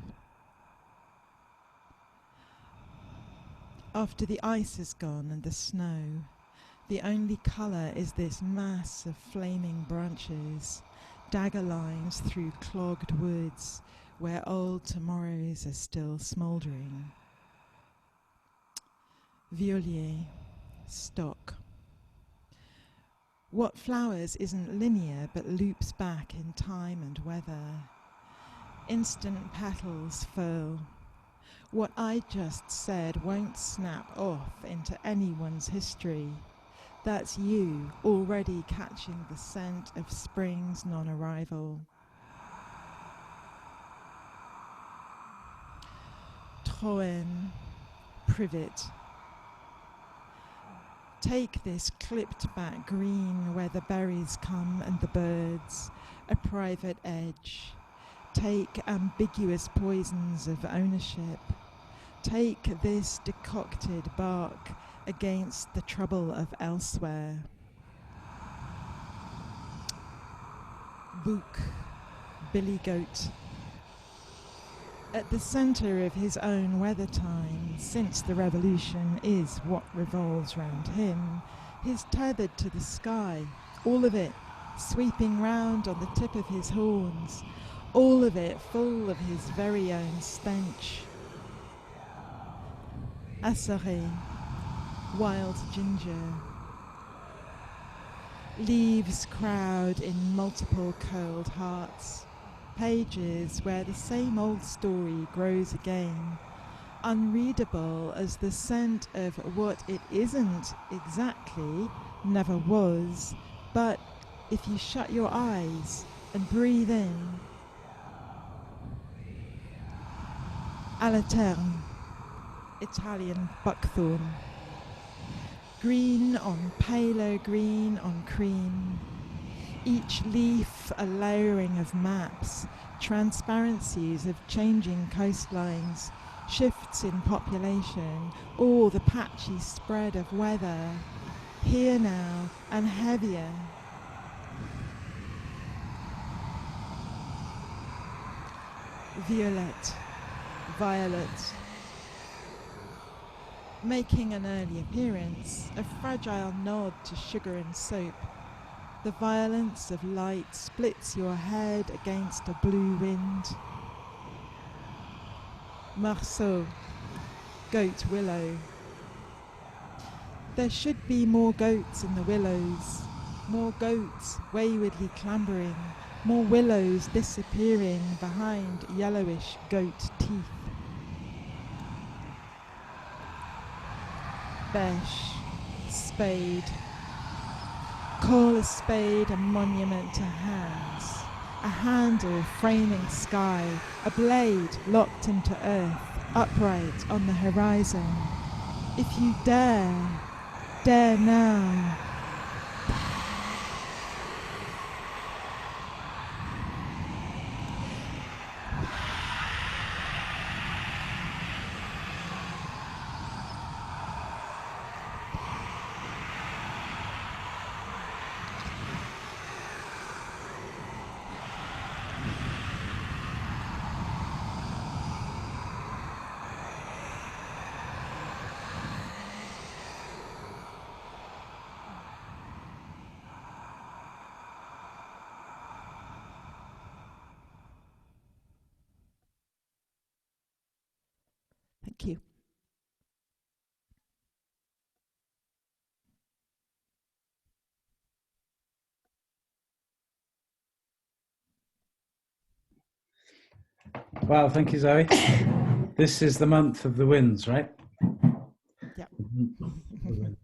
After the ice is gone and the snow, the only colour is this mass of flaming branches, dagger lines through clogged woods where old tomorrows are still smouldering. Violier, stock. What flowers isn't linear but loops back in time and weather? instant petals furl. What I just said won't snap off into anyone's history. That's you already catching the scent of spring's non-arrival. Troen, privet. Take this clipped back green where the berries come and the birds, a private edge. Take ambiguous poisons of ownership. Take this decocted bark against the trouble of elsewhere. Book, billy goat. At the centre of his own weather time, since the revolution is what revolves round him, he's tethered to the sky, all of it sweeping round on the tip of his horns, all of it full of his very own stench. Acéré, wild ginger. Leaves crowd in multiple curled hearts. Pages where the same old story grows again, unreadable as the scent of what it isn't exactly, never was, but if you shut your eyes and breathe in. Alterne, Italian buckthorn. Green on paler green on cream. Each leaf a layering of maps, transparencies of changing coastlines, shifts in population, all the patchy spread of weather, here now and heavier. Violet, violet. Making an early appearance, a fragile nod to sugar and soap. The violence of light splits your head against a blue wind. Marceau, goat willow. There should be more goats in the willows, more goats waywardly clambering, more willows disappearing behind yellowish goat teeth. Beche, spade. Call a spade a monument to hands, a handle framing sky, a blade locked into earth, upright on the horizon. If you dare, dare now. Thank you. Wow, thank you, Zoe. This is the month of the winds, right? Yeah. The winds.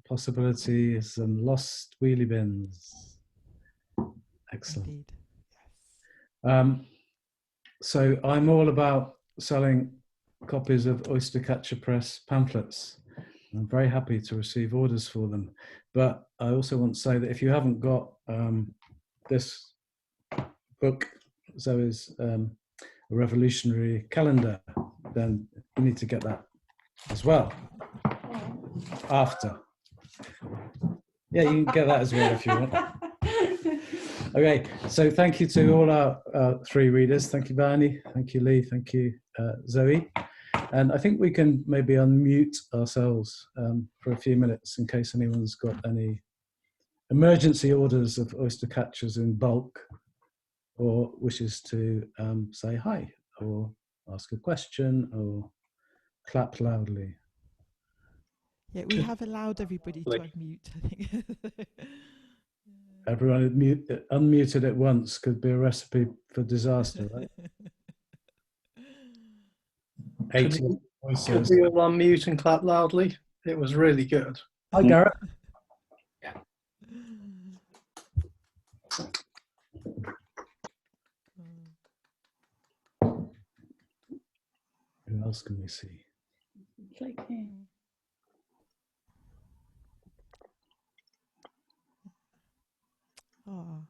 Possibilities and lost wheelie bins. Excellent. Indeed. Yes. So I'm all about selling copies of Oystercatcher Press pamphlets. I'm very happy to receive orders for them. But I also want to say that if you haven't got this book, Zoe's A Revolutionary Calendar, then you need to get that as well after. Yeah, you can get that as well if you want. Okay, so thank you to all our three readers. Thank you, Vahni. Thank you, Lee. Thank you, Zoe. And I think we can maybe unmute ourselves for a few minutes in case anyone's got any emergency orders of oyster catchers in bulk or wishes to say hi or ask a question or clap loudly. Yeah, we have allowed everybody to unmute, I think. Everyone unmuted at once could be a recipe for disaster, right? 80 voices. Could we all unmute and clap loudly? It was really good. Hi, Gareth. Who else can we see? Click here. Oh,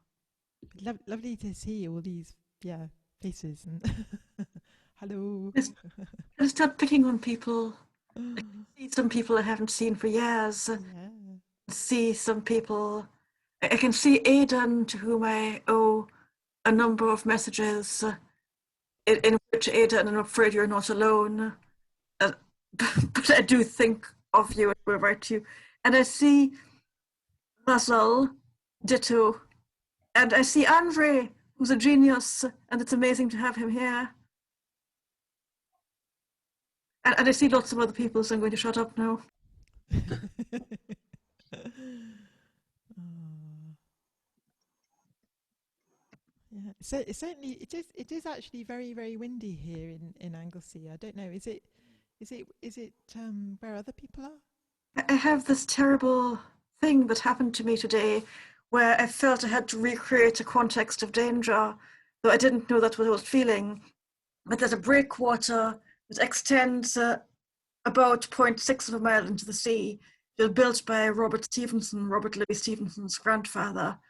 lovely to see all these faces and hello. I start picking on people. I see some people I haven't seen for years. Yeah. See some people. I can see Aidan, to whom I owe a number of messages, in which Aidan, I'm afraid you're not alone. But I do think of you and will write to you. And I see Russell, ditto. And I see Andre, who's a genius, and it's amazing to have him here. And I see lots of other people, so I'm going to shut up now. Yeah, so it certainly it is actually very, very windy here in Anglesey. I don't know, is it where other people are? I have this terrible thing that happened to me today where I felt I had to recreate a context of danger, though I didn't know that's what I was feeling. But there's a breakwater that extends about 0.6 of a mile into the sea. It was built by Robert Louis Stevenson's grandfather.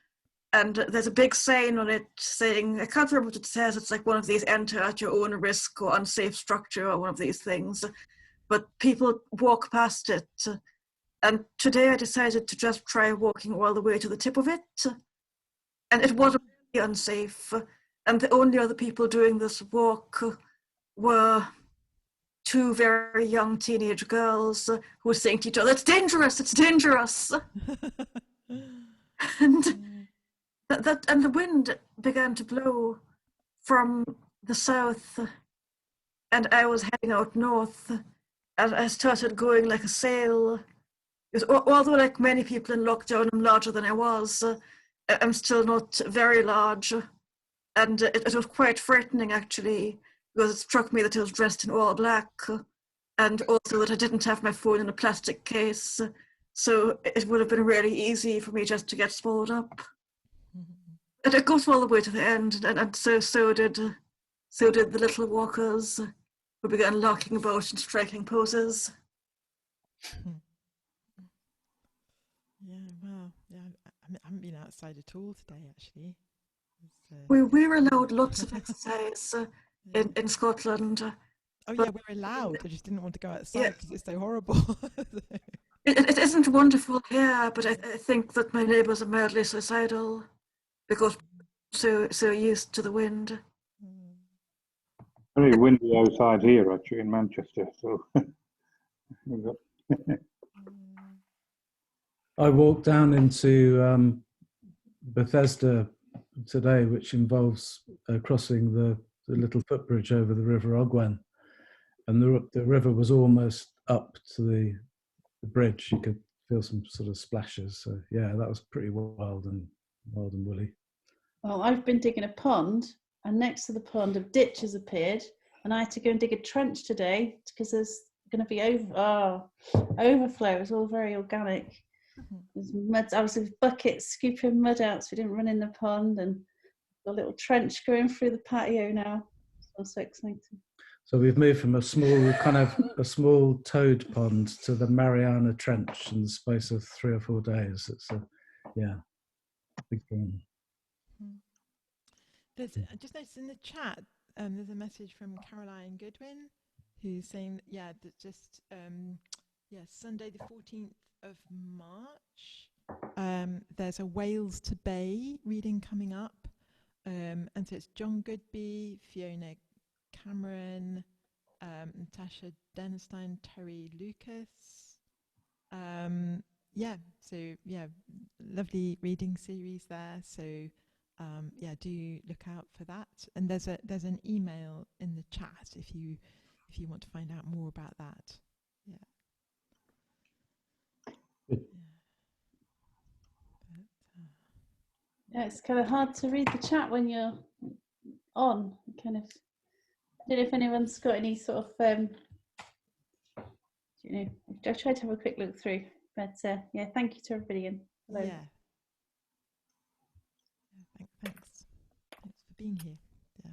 And there's a big sign on it saying, I can't remember what it says, it's like one of these enter at your own risk or unsafe structure or one of these things. But people walk past it. And today I decided to just try walking all the way to the tip of it. And it was really unsafe. And the only other people doing this walk were two very young teenage girls who were saying to each other, it's dangerous, it's dangerous. And and the wind began to blow from the south, and I was heading out north, and I started going like a sail. Although, like many people in lockdown, I'm larger than I was, I'm still not very large, and it was quite frightening actually, because it struck me that I was dressed in all black, and also that I didn't have my phone in a plastic case, so it would have been really easy for me just to get swallowed up. And it got all the way to the end, and so did the little walkers, who began larking about and striking poses. Yeah, wow. Yeah, I haven't been outside at all today, actually. We were allowed lots of exercise in Scotland. Oh yeah, we're allowed. I just didn't want to go outside because it's so horrible. It isn't wonderful here, but I think that my neighbours are mildly suicidal because so used to the wind. Very windy outside here, actually, in Manchester. So I walked down into Bethesda today, which involves crossing the little footbridge over the River Ogwen, and the river was almost up to the bridge. You could feel some sort of splashes. So yeah, that was pretty wild and woolly. Well, I've been digging a pond, and next to the pond a ditch has appeared, and I had to go and dig a trench today because there's going to be overflow. It's all very organic. There's mud. I was with buckets scooping mud out so we didn't run in the pond, and a little trench going through the patio now. It's so exciting. So we've moved from a small toad pond to the Mariana Trench in the space of 3 or 4 days. It's big fun. I just noticed in the chat, there's a message from Caroline Goodwin, who's saying, that just Sunday the 14th of March, there's a Wales to Bay reading coming up, and so it's John Goodby, Fiona Cameron, Natasha Denstein, Terry Lucas. Lovely reading series there. So do look out for that. And there's an email in the chat if you want to find out more about that. Yeah, it's kind of hard to read the chat when you're on. Kind of. I don't know if anyone's got any sort of. I tried to have a quick look through, but yeah, thank you to everybody. And hello. Yeah. Thanks for being here. Yeah.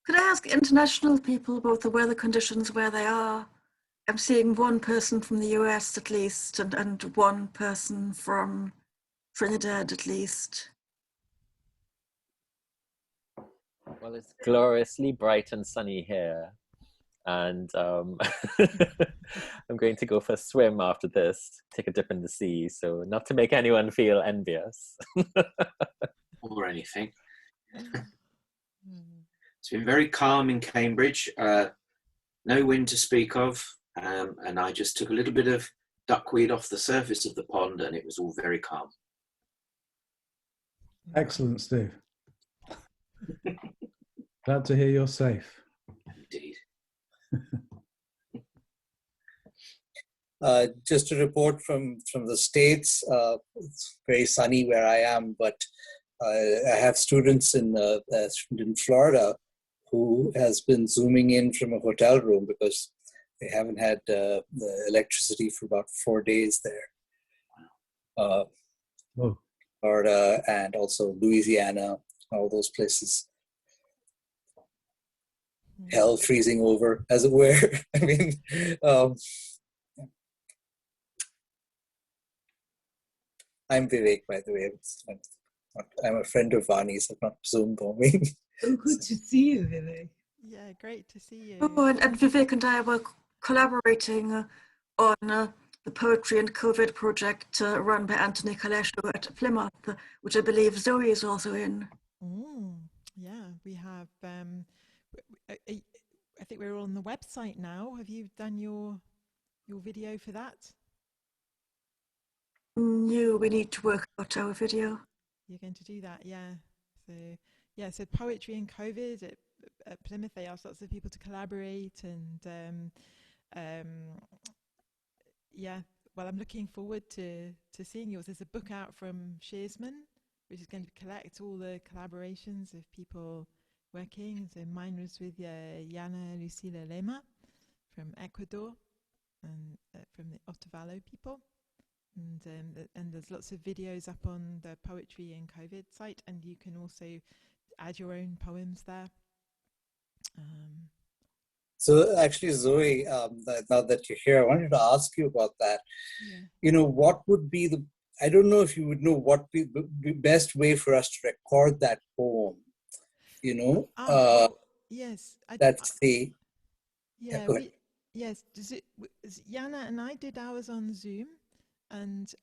Could I ask international people about the weather conditions where they are? I'm seeing one person from the US at least, and one person from Trinidad at least. Well, it's gloriously bright and sunny here. And I'm going to go for a swim after this, take a dip in the sea. So not to make anyone feel envious. Or anything. It's been very calm in Cambridge. No wind to speak of. And I just took a little bit of duckweed off the surface of the pond and it was all very calm. Excellent, Steve. Glad to hear you're safe. Indeed. Just a report from the States. It's very sunny where I am, but I have students in Florida who has been zooming in from a hotel room because they haven't had the electricity for about 4 days there. Florida and also Louisiana, all those places. Hell freezing over, as it were. I mean, I'm Vivek, by the way. I'm a friend of Vahni's. I'm not Zoom bombing. Oh, good to see you, Vivek. Yeah, great to see you. Oh, and Vivek and I were collaborating on the Poetry and COVID project run by Anthony Calypso at Plymouth, which I believe Zoe is also in. Yeah, we have. I think we're on the website now. Have you done your video for that? No, we need to work out our video. You're going to do that, yeah. So Poetry and COVID at Plymouth, they asked lots of people to collaborate, and yeah. Well, I'm looking forward to seeing yours. There's a book out from Shearsman, which is going to collect all the collaborations of people working. So mine was with Yana Lucila Lema from Ecuador and from the Otavalo people. And there's lots of videos up on the Poetry and COVID site, and you can also add your own poems there. So actually, Zoe, now that you're here, I wanted to ask you about that. Yeah. You know, what would be I don't know if you would know what would be the best way for us to record that poem, you know? Yes. That's the... Yeah, yes. Yana and I did ours on Zoom, and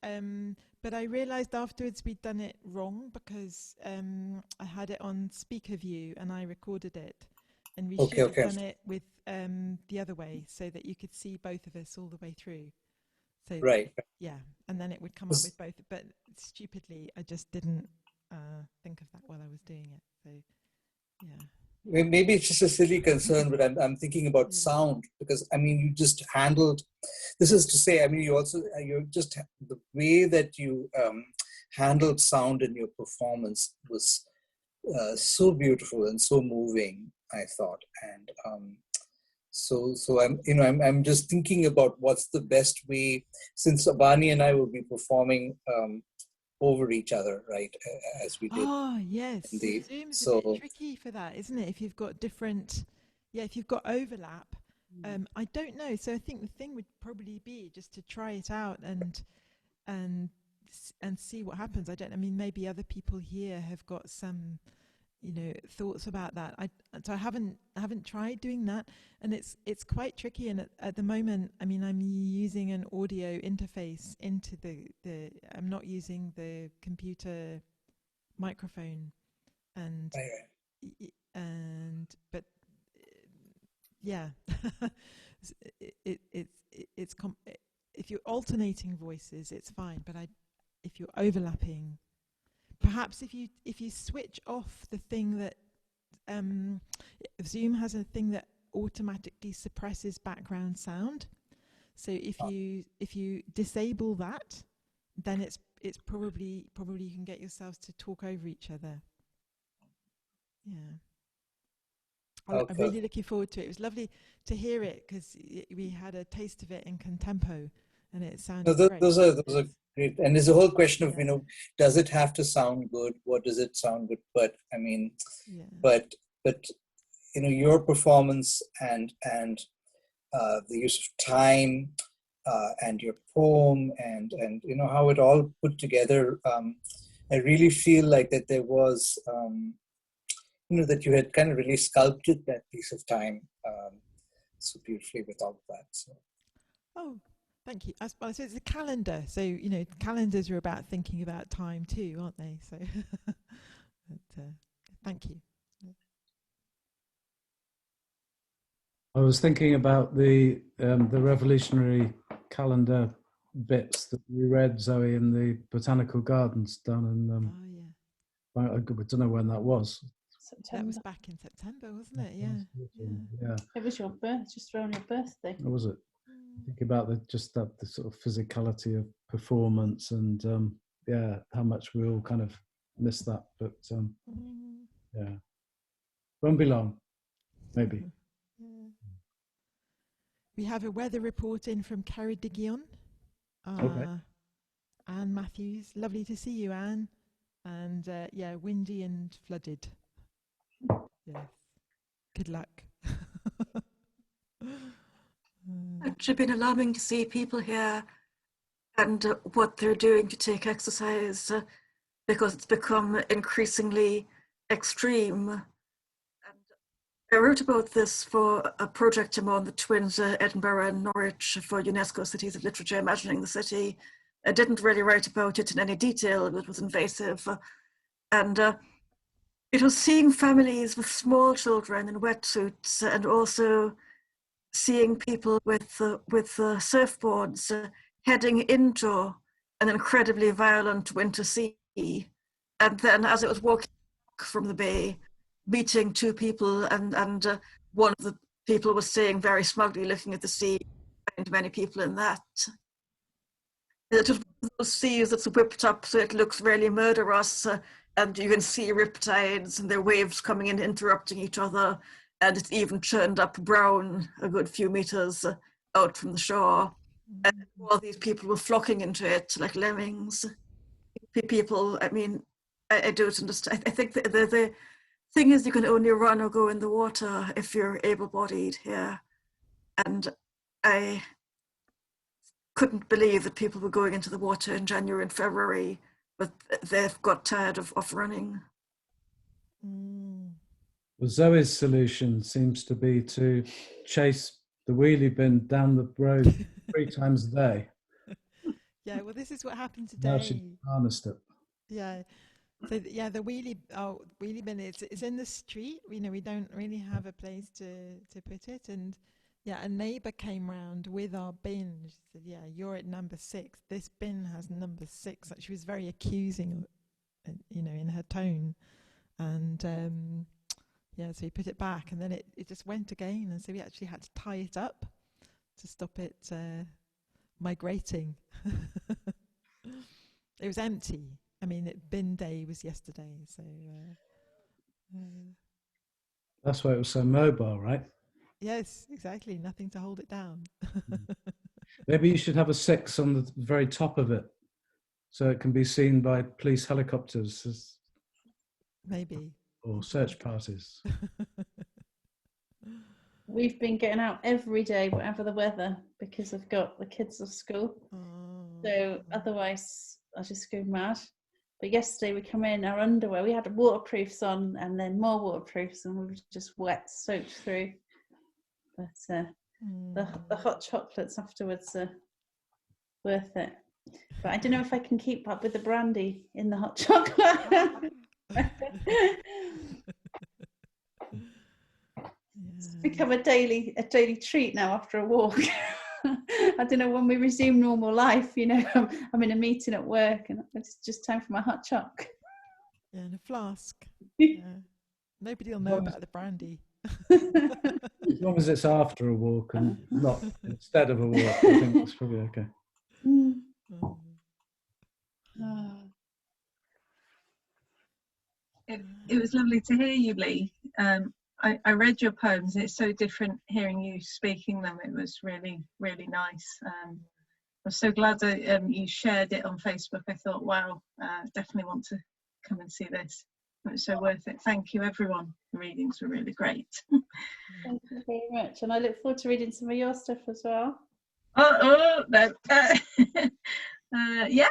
but I realized afterwards we'd done it wrong because I had it on speaker view and I recorded it, and we should have done it with the other way so that you could see both of us all the way through. So right. Yeah, and then it would come up with both. But stupidly, I just didn't think of that while I was doing it. So yeah. Maybe it's just a silly concern, but I'm thinking about sound, because I mean, you just handled, this is to say, I mean, you're just, the way that you handled sound in your performance was so beautiful and so moving, I thought. And so I'm just thinking about what's the best way, since Vahni and I will be performing over each other, right, as we did. Oh, yes. Zoom's a bit tricky for that, isn't it? If you've got different, if you've got overlap. I don't know. So I think the thing would probably be just to try it out and see what happens. I mean, maybe other people here have got some, thoughts about that. So I haven't tried doing that, and it's quite tricky. And at the moment, I mean, I'm using an audio interface into the I'm not using the computer microphone, but yeah, it's if you're alternating voices, it's fine. But if you're overlapping. Perhaps if you switch off the thing that Zoom has a thing that automatically suppresses background sound, So if you disable that, then it's probably you can get yourselves to talk over each other. Yeah. I'm really looking forward to it. It was lovely to hear it because we had a taste of it in Contempo, and it sounded great. Those are great. And there's a whole question of, does it have to sound good? What does it sound good? But I mean, but your performance and the use of time and your poem and how it all put together. I really feel like that there was. That you had kind of really sculpted that piece of time so beautifully with all of that. So. Oh, thank you. I suppose it's a calendar. So, calendars are about thinking about time too, aren't they? So, but, thank you. I was thinking about the revolutionary calendar bits that we read, Zoe, in the botanical gardens down in. I don't know when that was. September. That was back in September, wasn't it? Yeah. It was your just around your birthday. What was it? Think about the sort of physicality of performance and how much we all kind of miss that. But won't be long, maybe. We have a weather report in from Ceredigion. Okay. Anne Matthews, lovely to see you, Anne. And windy and flooded. Yes. Good luck. Actually been alarming to see people here and what they're doing to take exercise because it's become increasingly extreme. And I wrote about this for a project I'm on, the twins, Edinburgh and Norwich, for UNESCO Cities of Literature, Imagining the City. I didn't really write about it in any detail, it was invasive. And it was seeing families with small children in wetsuits and also seeing people with surfboards heading into an incredibly violent winter sea. And then as it was walking back from the bay, meeting two people and one of the people was saying very smugly, looking at the sea, and many people in that. It's just one of those seas that's whipped up so it looks really murderous, and you can see riptides and their waves coming in, interrupting each other, and it's even churned up brown a good few meters out from the shore. And all these people were flocking into it like lemmings. People, I mean, I don't understand. I think the thing is you can only run or go in the water if you're able-bodied here. And I couldn't believe that people were going into the water in January and February, but they've got tired of running. Well, Zoe's solution seems to be to chase the wheelie bin down the road 3 times a day. Yeah, well, this is what happened today. Now she's harnessed it. Yeah. So the wheelie bin, it's in the street. We don't really have a place to put it, and a neighbour came round with our bin. She said, "Yeah, you're at number 6. This bin has number 6." Like, she was very accusing, in her tone, and so we put it back, and then it just went again, and so we actually had to tie it up to stop it migrating. It was empty. I mean, bin day was yesterday, so. That's why it was so mobile, right? Yes, exactly. Nothing to hold it down. Maybe you should have a 6 on the very top of it, so it can be seen by police helicopters. Maybe. Or search parties. We've been getting out every day, whatever the weather, because I've got the kids at school. So otherwise, I just go mad. But yesterday we come in our underwear. We had waterproofs on, and then more waterproofs, and we were just wet, soaked through. But the hot chocolates afterwards are worth it. But I don't know if I can keep up with the brandy in the hot chocolate. It's become a daily treat now after a walk. I don't know when we resume normal life. I'm in a meeting at work, and it's just time for my hot choc. Yeah, and a flask. Nobody will know about the brandy. As long as it's after a walk and not instead of a walk, I think that's probably okay. It was lovely to hear you, Lee. I read your poems. It's so different hearing you speaking them. It was really, really nice. I'm so glad that you shared it on Facebook. I thought, wow, definitely want to come and see this. It was so worth it. Thank you, everyone. The readings were really great. Thank you very much. And I look forward to reading some of your stuff as well. No. Yeah,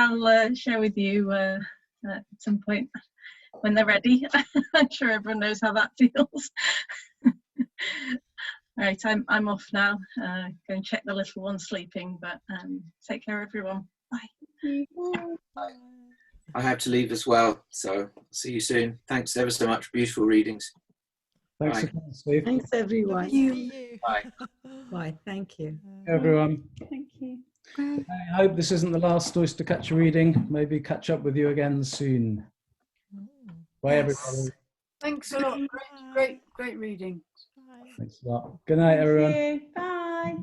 I'll share with you at some point when they're ready. I'm sure everyone knows how that feels. Right, I'm off now. Go and check the little one sleeping, but take care, everyone. Bye. I have to leave as well, so see you soon. Thanks ever so much. Beautiful readings. Thanks Bye. again, Steve. Thanks, everyone. Thank you. Bye. Bye. Thank you. Everyone. Thank you. I hope this isn't the last Oystercatcher reading. Maybe catch up with you again soon. Bye, everybody. Thanks a lot. Great reading. Thanks a lot. Good night, everyone. Thank you. Bye.